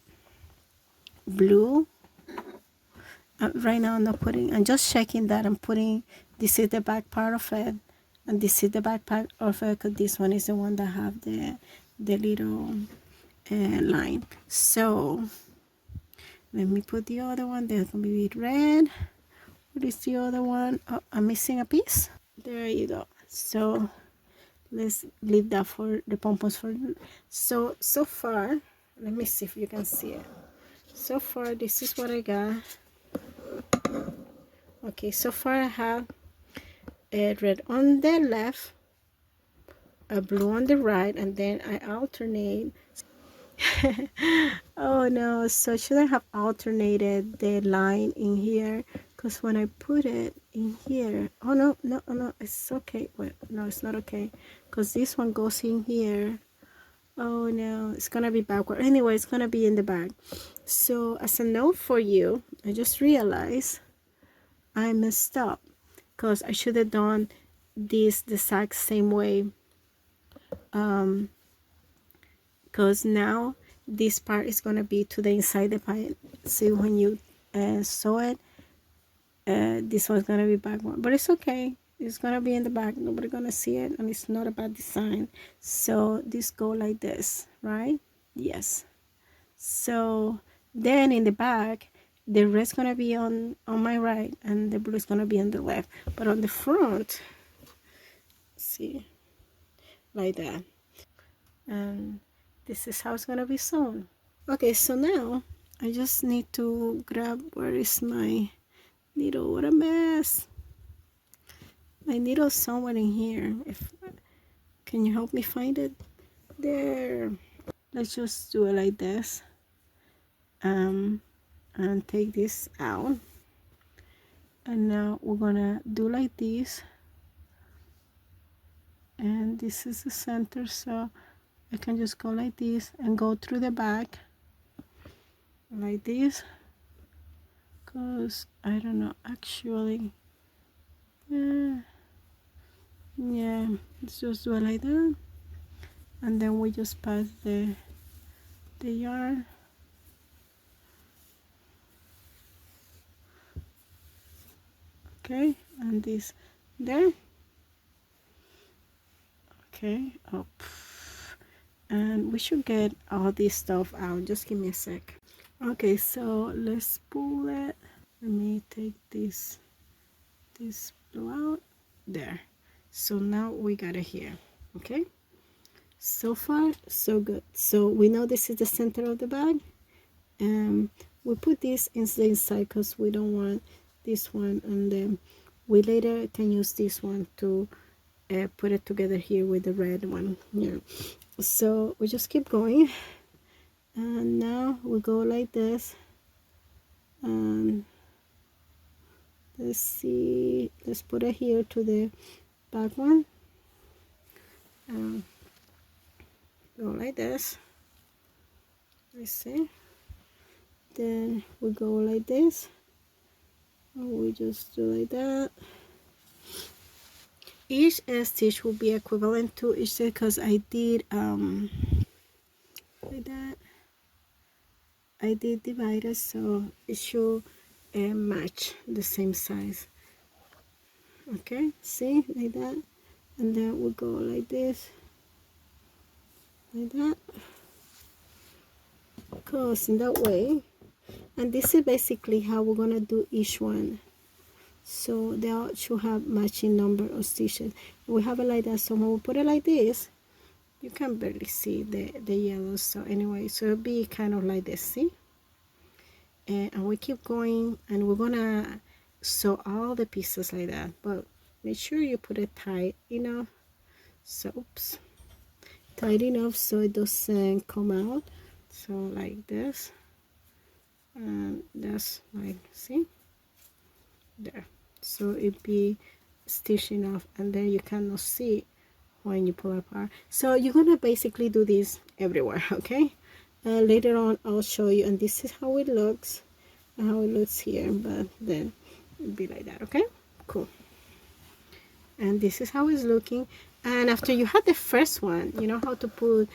blue. Right now I'm not putting, I'm just checking that I'm putting, this is the back part of it, and this is the back part of it, because this one is the one that have the little line. So let me put the other one, there's gonna be red. What is the other one? Oh, I'm missing a piece. There you go. So let's leave that for the pompoms. For so far, let me see if you can see it. So far this is what I got. Okay, so far I have a red on the left, a blue on the right, and then I alternate. Oh no, so should I have alternated the line in here? Because when I put it in here, oh no, it's okay. Wait, no, it's not okay, because this one goes in here. Oh no, it's gonna be backward. Anyway, it's gonna be in the back. So as a note for you, I just realized I messed up, because I should have done this the exact same way, because now this part is going to be to the inside the pie. See, when you sew it, this one's going to be backward, but it's okay, it's going to be in the back, nobody going to see it, and it's not a bad design. So this go like this, right? Yes. So then in the back, the red's gonna be on my right and the blue is gonna be on the left, but on the front, see, like that. And this is how it's gonna be sewn. Okay, so now I just need to grab, where is my needle. What a mess. My needle's somewhere in here. Can you help me find it? There. Let's just do it like this. And take this out. And now we're gonna do like this. And this is the center, so I can just go like this and go through the back like this, because I don't know actually. Yeah, let's just do it like that, and then we just pass the yarn. Okay, and this there. Okay, up. And we should get all this stuff out. Just give me a sec. Okay, so let's pull it. Let me take this blue out. There. So now we got it here. Okay, so far so good. So we know this is the center of the bag. We put this inside because we don't want this one, and then we later can use this one to put it together here with the red one here. So we just keep going, and now we go like this. And let's see, let's put it here to the back one. Go like this. Let's see. Then we go like this. And we just do like that. Each stitch will be equivalent to each stitch, because I did like that. I did divide it so it should match the same size. Okay, see, like that. And then we go like this, like that, because in that way. And this is basically how we're gonna do each one, so they all should have matching number of stitches. We have it like that, so when we put it like this, you can barely see the yellow. So anyway, so it'll be kind of like this, see. And we keep going, and we're gonna sew all the pieces like that, but make sure you put it tight enough, so oops, tight enough so it doesn't come out. So like this, and that's like, see there, so it be stitched enough, and then you cannot see when you pull apart. So you're gonna basically do this everywhere. Okay, later on I'll show you, and this is how it looks and how it looks here, but then it'll be like that. Okay, cool. And this is how it's looking. And after you had the first one, you know how to put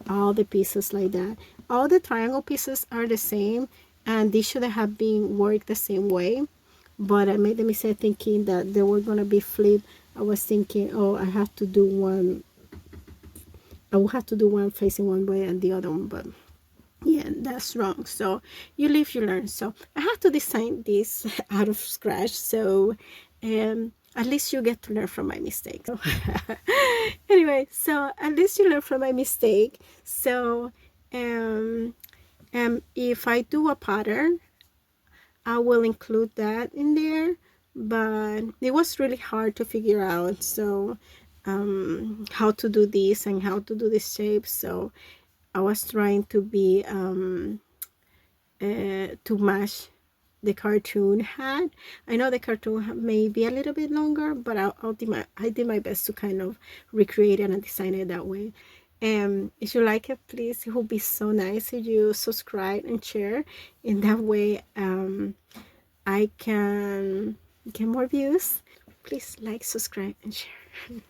all the pieces like that. All the triangle pieces are the same, and these should have been worked the same way, but I made the mistake thinking that they were gonna be flipped. I was thinking, oh, I will have to do one facing one way and the other one, but yeah, that's wrong. So you live, you learn. So I had to design this out of scratch, so at least you get to learn from my mistakes. Anyway, so at least you learn from my mistake. So if I do a pattern, I will include that in there, but it was really hard to figure out, so how to do this and how to do this shape. So I was trying to be to match the cartoon hat. I know the cartoon may be a little bit longer, but I did my best to kind of recreate it and design it that way. If you like it, please, it would be so nice if you subscribe and share. In that way I can get more views. Please like, subscribe, and share.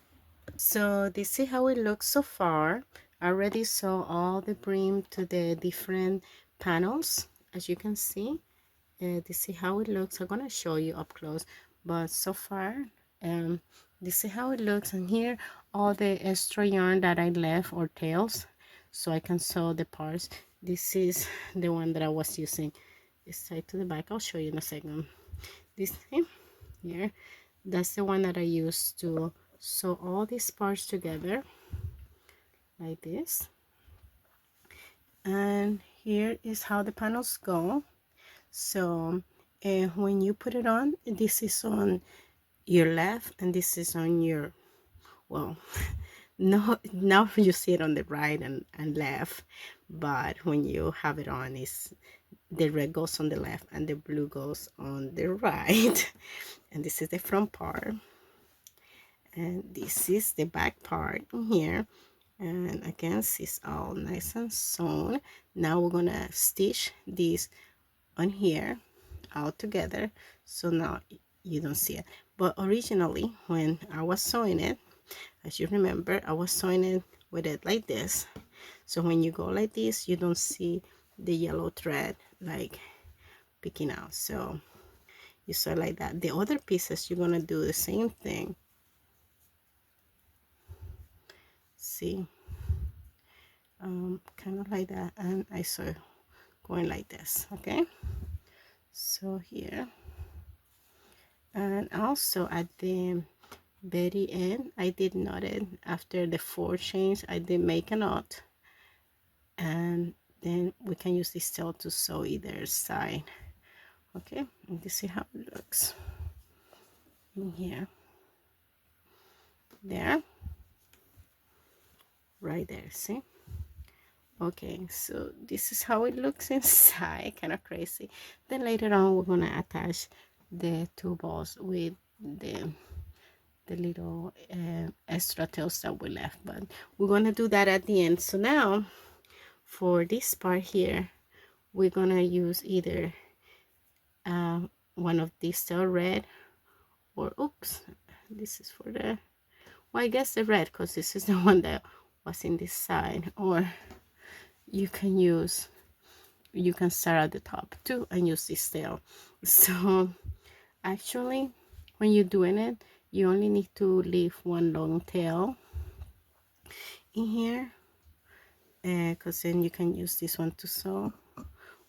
So this is how it looks so far. I already saw all the brim to the different panels, as you can see. This is how it looks. I'm gonna show you up close, but so far this is how it looks. And here all the extra yarn that I left, or tails, so I can sew the parts. This is the one that I was using. This side to the back, I'll show you in a second. This thing here, that's the one that I used to sew all these parts together like this. And here is how the panels go. So And when you put it on, this is on your left and this is on your, well, no, now you see it on the right and left, but when you have it on, is the red goes on the left and the blue goes on the right. And this is the front part, and this is the back part in here. And again, it's all nice and sewn. Now we're gonna stitch this on here all together, so now you don't see it. But originally, when I was sewing it, as you remember, I was sewing it with it like this. So when you go like this, you don't see the yellow thread like picking out. So you sew like that. The other pieces, you're gonna do the same thing. See, kind of like that, and I sew going like this. Okay, so here, and also at the very end, I did knot it. After the 4 chains, I did make a knot, and then we can use this tail to sew either side. Okay, and this is how it looks in here, there, right there. See? Okay, so this is how it looks inside. Kind of crazy. Then later on, we're gonna attach the 2 balls with the little extra tails that we left, but we're gonna do that at the end. So now for this part here, we're gonna use either one of these tail red, or oops, this is for the, well, I guess the red, because this is the one that was in this side. Or you can use, you can start at the top too and use this tail. So actually, when you're doing it, you only need to leave one long tail in here, because then you can use this one to sew,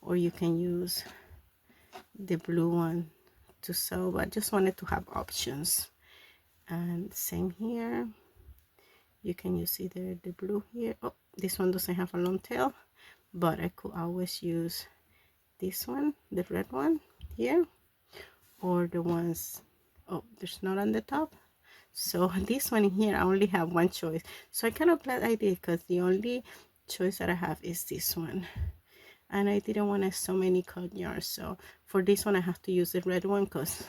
or you can use the blue one to sew. But I just wanted to have options. And same here, you can use either the blue here. Oh, this one doesn't have a long tail, but I could always use this one, the red one here, or the ones, oh, there's not on the top. So this one here, I only have one choice. So I kind of glad I did, because the only choice that I have is this one, and I didn't want to so many cut yarns. So for this one, I have to use the red one because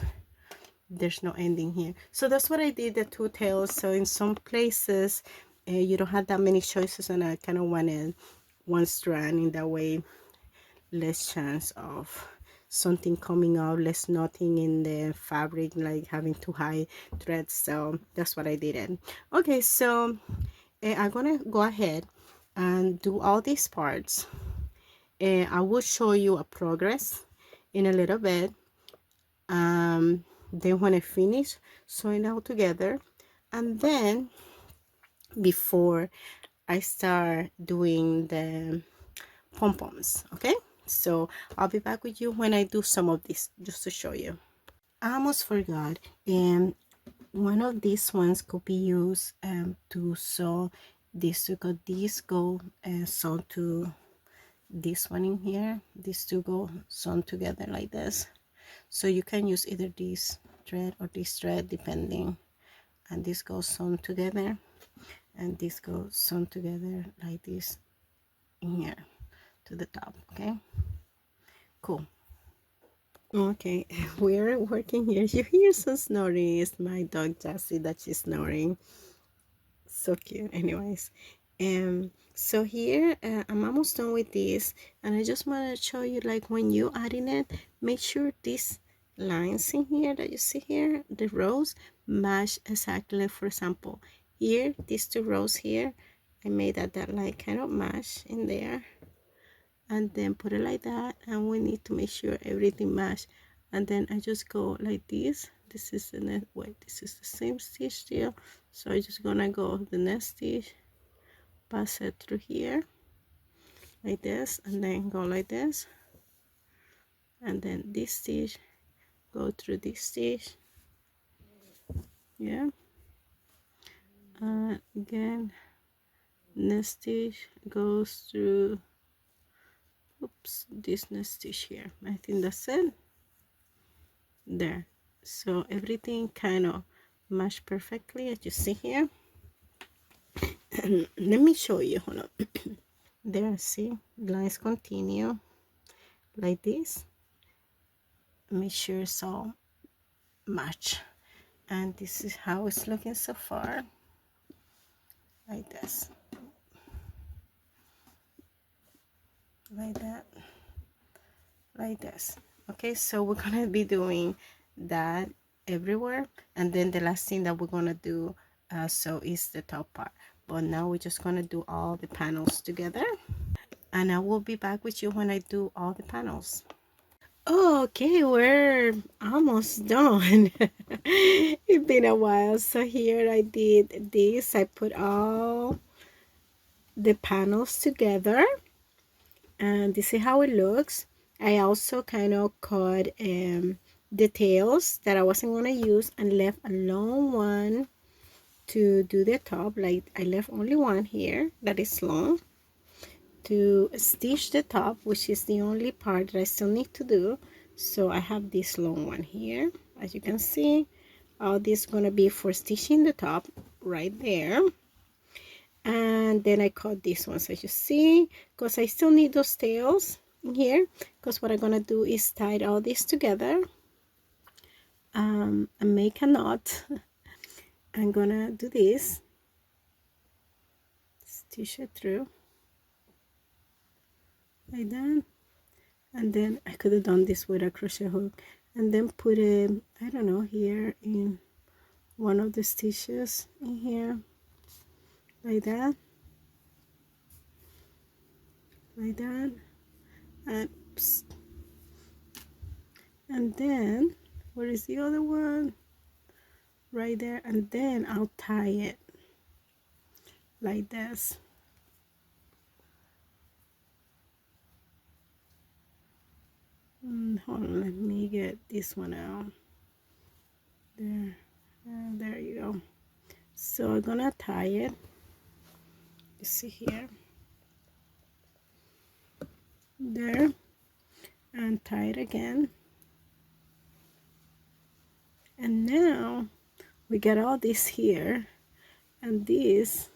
there's no ending here. So that's what I did, the 2 tails. So in some places you don't have that many choices, and I kind of wanted one strand, in that way less chance of something coming out, less knotting in the fabric, like having too high threads. So that's what I did. Okay, so I'm gonna go ahead and do all these parts. I will show you a progress in a little bit. Then when I finish sewing all together, and then before I start doing the pom-poms. Okay, so I'll be back with you when I do some of this, just to show you. I almost forgot, and one of these ones could be used to sew this, because these go sewn to this one in here. These 2 go sewn together like this. So you can use either this thread or this thread, depending. And this goes sewn together, and this goes sewn together like this in here to the top. Okay, cool. Okay, we're working here. You hear some snoring. It's my dog Jessie that she's snoring. So cute. Anyways, so here I'm almost done with this, and I just want to show you, like, when you adding it, make sure these lines in here that you see here, the rows, match exactly. For example, here, these 2 rows here, I made that like kind of match in there, and then put it like that, and we need to make sure everything match. And then I just go like this. This is the next, wait, this is the same stitch still, so I just gonna go the next stitch, pass it through here like this, and then go like this, and then this stitch, go through this stitch, yeah, again next stitch goes through, oops, this next stitch here. I think that's it. there. So everything kind of matched perfectly, as you see here. And let me show you, hold on. There, see, lines continue like this. Make sure it's all match. And this is how it's looking so far, like this, like that, like this. Okay, so we're gonna be doing that everywhere, and then the last thing that we're gonna do so is the top part. But now we're just gonna do all the panels together, and I will be back with you when I do all the panels. Okay, we're almost done. It's been a while. So here I did this. I put all the panels together, and this is how it looks. I also kind of cut the tails that I wasn't going to use and left a long one to do the top. Like I left only one here that is long to stitch the top, which is the only part that I still need to do. So I have this long one here. As you can see, all this is going to be for stitching the top right there. And then I cut this one, so you see, because I still need those tails in here, because what I'm gonna do is tie all this together and make a knot. I'm gonna do this, stitch it through like that, and then I could have done this with a crochet hook and then put it, I don't know, here in one of the stitches in here, like that, like that, and oops. And then where is the other one? Right there. And then I'll tie it like this. Hold on, let me get this one out. There, there you go. So I'm gonna tie it, you see here, there, and tie it again. And now we got all this here, and this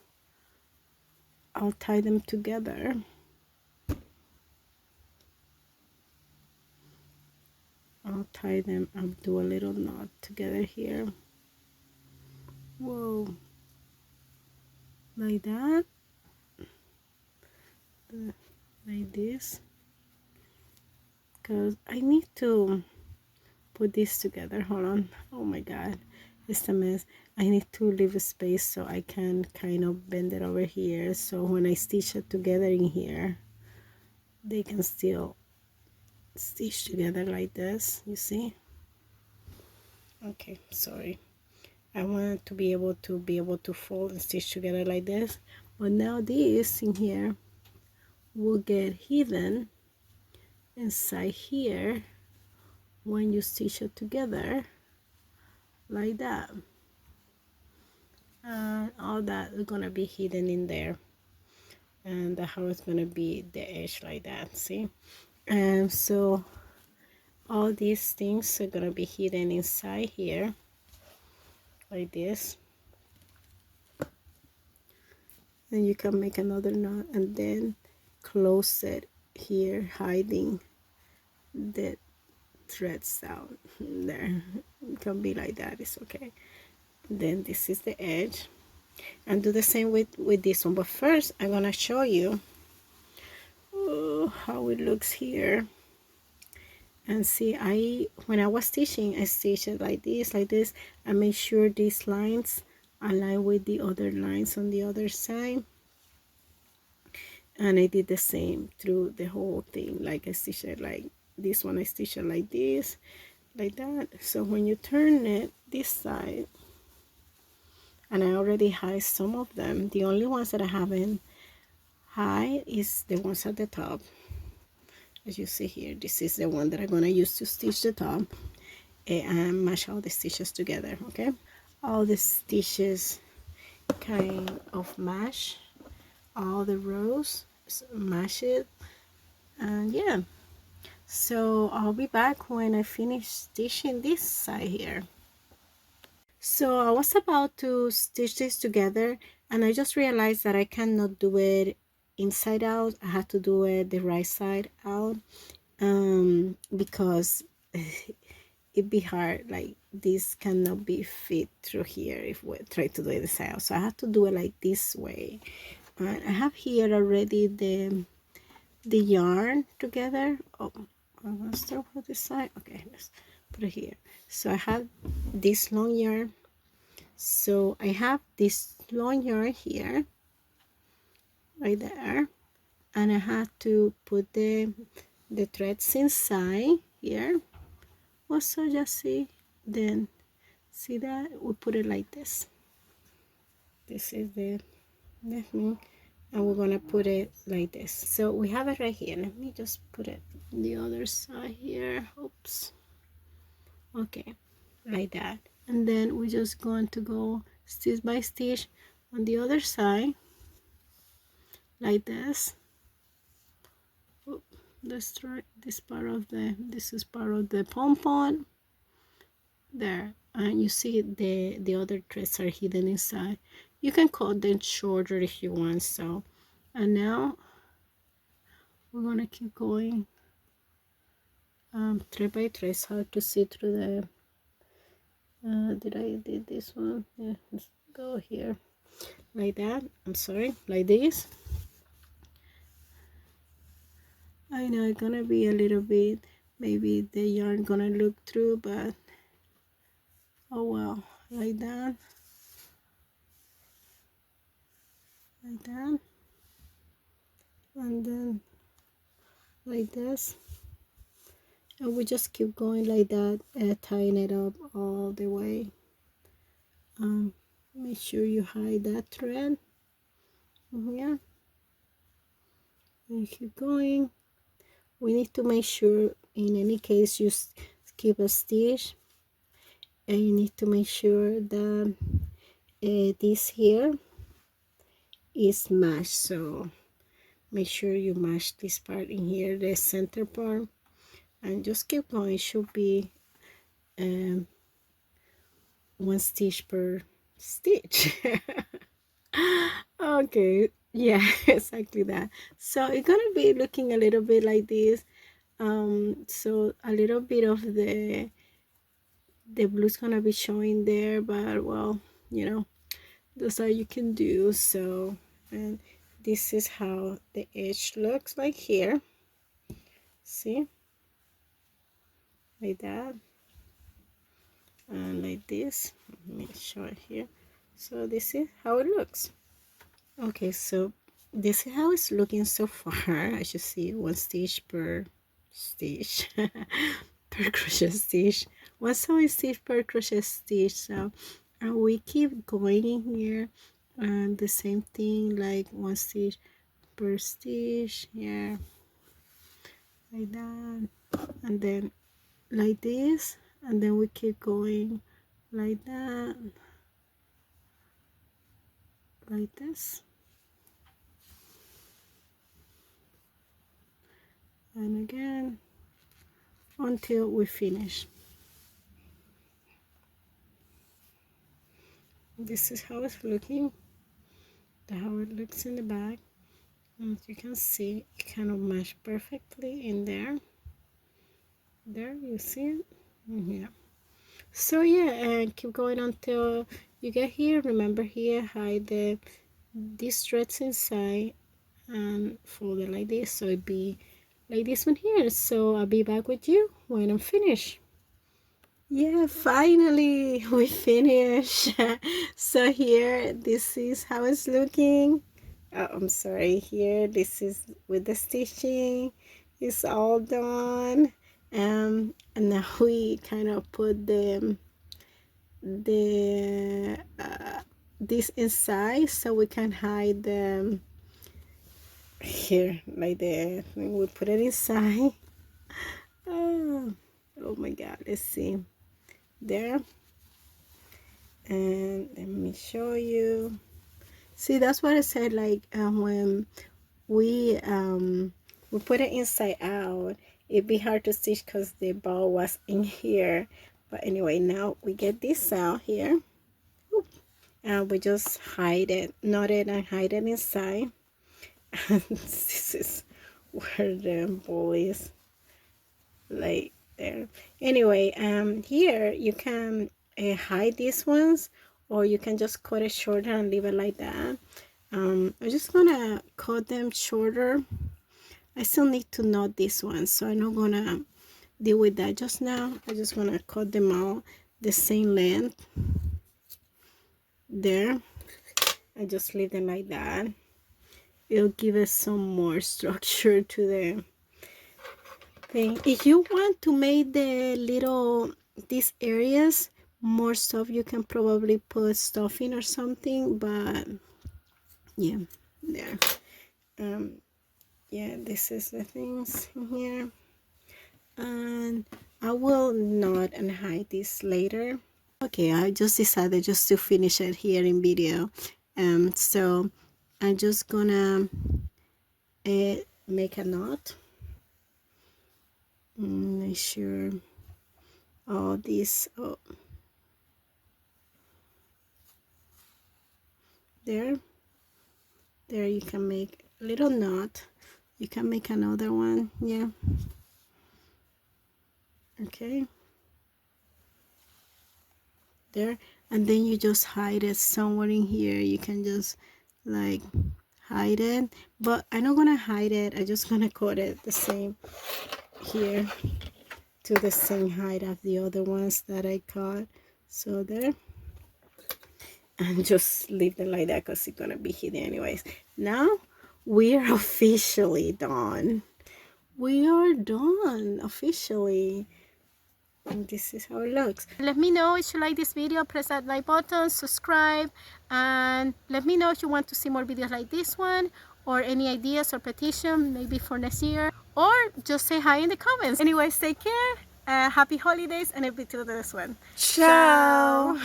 I'll tie them together. I'll tie them, I'll do a little knot together here. Whoa, like that, like this, because I need to put this together. Hold on, oh my god, it's a mess. I need to leave a space so I can kind of bend it over here, so when I stitch it together in here they can still stitch together like this, you see. Okay, sorry, I wanted to be able to fold and stitch together like this, but now this in here will get hidden inside here when you stitch it together like that, and all that is gonna be hidden in there, and the how it's gonna be the edge like that, see. And so all these things are gonna be hidden inside here like this, and you can make another knot and then close it here, hiding the threads down there. It can be like that, it's okay. Then this is the edge, and do the same with this one. But first I'm gonna show you how it looks here. And see, when I was stitching, I stitched it like this. I made sure these lines align with the other lines on the other side, and I did the same through the whole thing. Like I stitched it like this one, I stitched it like this, like that. So when you turn it this side, and I already hide some of them, the only ones that I haven't hide is the ones at the top. As you see here, this is the one that I'm gonna use to stitch the top and match all the stitches together. Okay, all the stitches kind of match all the rows, match it, and yeah, So I'll be back when I finish stitching this side here. So I was about to stitch this together, and I just realized that I cannot do it inside out. I have to do it the right side out, because it'd be hard. Like, this cannot be fit through here if we try to do it inside out. So I have to do it like this way. And I have here already the yarn together. Oh, I'm gonna start with this side. Okay, let's put it here. So I have this long yarn. So I have this long yarn here, right there, and I have to put the threads inside here. Also, just see, then see that we put it like this. This is the thing, and we're gonna put it like this. So we have it right here. Let me just put it on the other side here. Oops. Okay, like that. And then we're just going to go stitch by stitch on the other side, like this. Oh, let's try this part of this is part of the pom-pom there, and you see the other threads are hidden inside. You can cut them shorter if you want. So, and now we're gonna keep going thread by thread. It's hard to see through the did this one. Yeah, let's go here like that. I'm sorry, like this. I know it's gonna be a little bit, maybe the yarn gonna look through, but oh well. Like that, like that, and then like this, and we just keep going like that, tying it up all the way. Make sure you hide that thread. Yeah, and keep going. We need to make sure, in any case, you skip a stitch, and you need to make sure that this here is matched. So make sure you match this part in here, the center part, and just keep going. It should be one stitch per stitch. Okay, yeah, exactly that. So it's gonna be looking a little bit like this. So a little bit of the blue's gonna be showing there, but well, you know, that's all you can do. So, and this is how the edge looks like here. See, like that, and like this. Let me show it here. So this is how it looks. Okay, so this is how it's looking so far. As you see, one stitch per stitch per crochet stitch, one sewing stitch per crochet stitch. So, and we keep going in here, and the same thing, like one stitch per stitch here, like that, and then like this, and then we keep going like that, like this, and again until we finish. This is how it's looking, how it looks in the back. And as you can see, it kind of matched perfectly in there. There, you see it? Yeah. So yeah, and keep going until you get here. Remember, here, hide these threads inside and fold it like this, so it be like this one here. So I'll be back with you when I'm finished. Yeah, finally we finished. So here, this is how it's looking. Oh, I'm sorry, here this is with the stitching. It's all done. And now we kind of put the this inside, so we can hide them here like that. We put it inside. Oh my god, let's see there, and let me show you. See, that's what I said, like when we put it inside out, It'd be hard to stitch because the ball was in here. But anyway, now we get this out here. And we just hide it, knot it and hide it inside. And this is where the ball is, like there. Anyway, here you can hide these ones, or you can just cut it shorter and leave it like that. I'm just gonna cut them shorter. I still need to knot this one, so I'm not gonna deal with that just now. I just wanna cut them all the same length there. I just leave them like that. It'll give us some more structure to the thing. If you want to make the little these areas more stuff, you can probably put stuffing or something, but yeah, there. Yeah, this is the things in here, and I will knot and hide this later. Okay, I just decided just to finish it here in video. So I'm just gonna make a knot. Make sure all these, oh, there you can make a little knot. You can make another one, yeah. Okay, there, and then you just hide it somewhere in here. You can just like hide it, but I'm not gonna hide it. I'm just gonna cut it the same here to the same height of the other ones that I cut. So there, and just leave them like that because it's gonna be hidden anyways. Now we are officially done. We are done officially. And this is how it looks. Let me know if you like this video. Press that like button, subscribe, and let me know if you want to see more videos like this one, or any ideas or petition maybe for next year, or just say hi in the comments. Anyways, take care, happy holidays, and I'll be to this one. Ciao.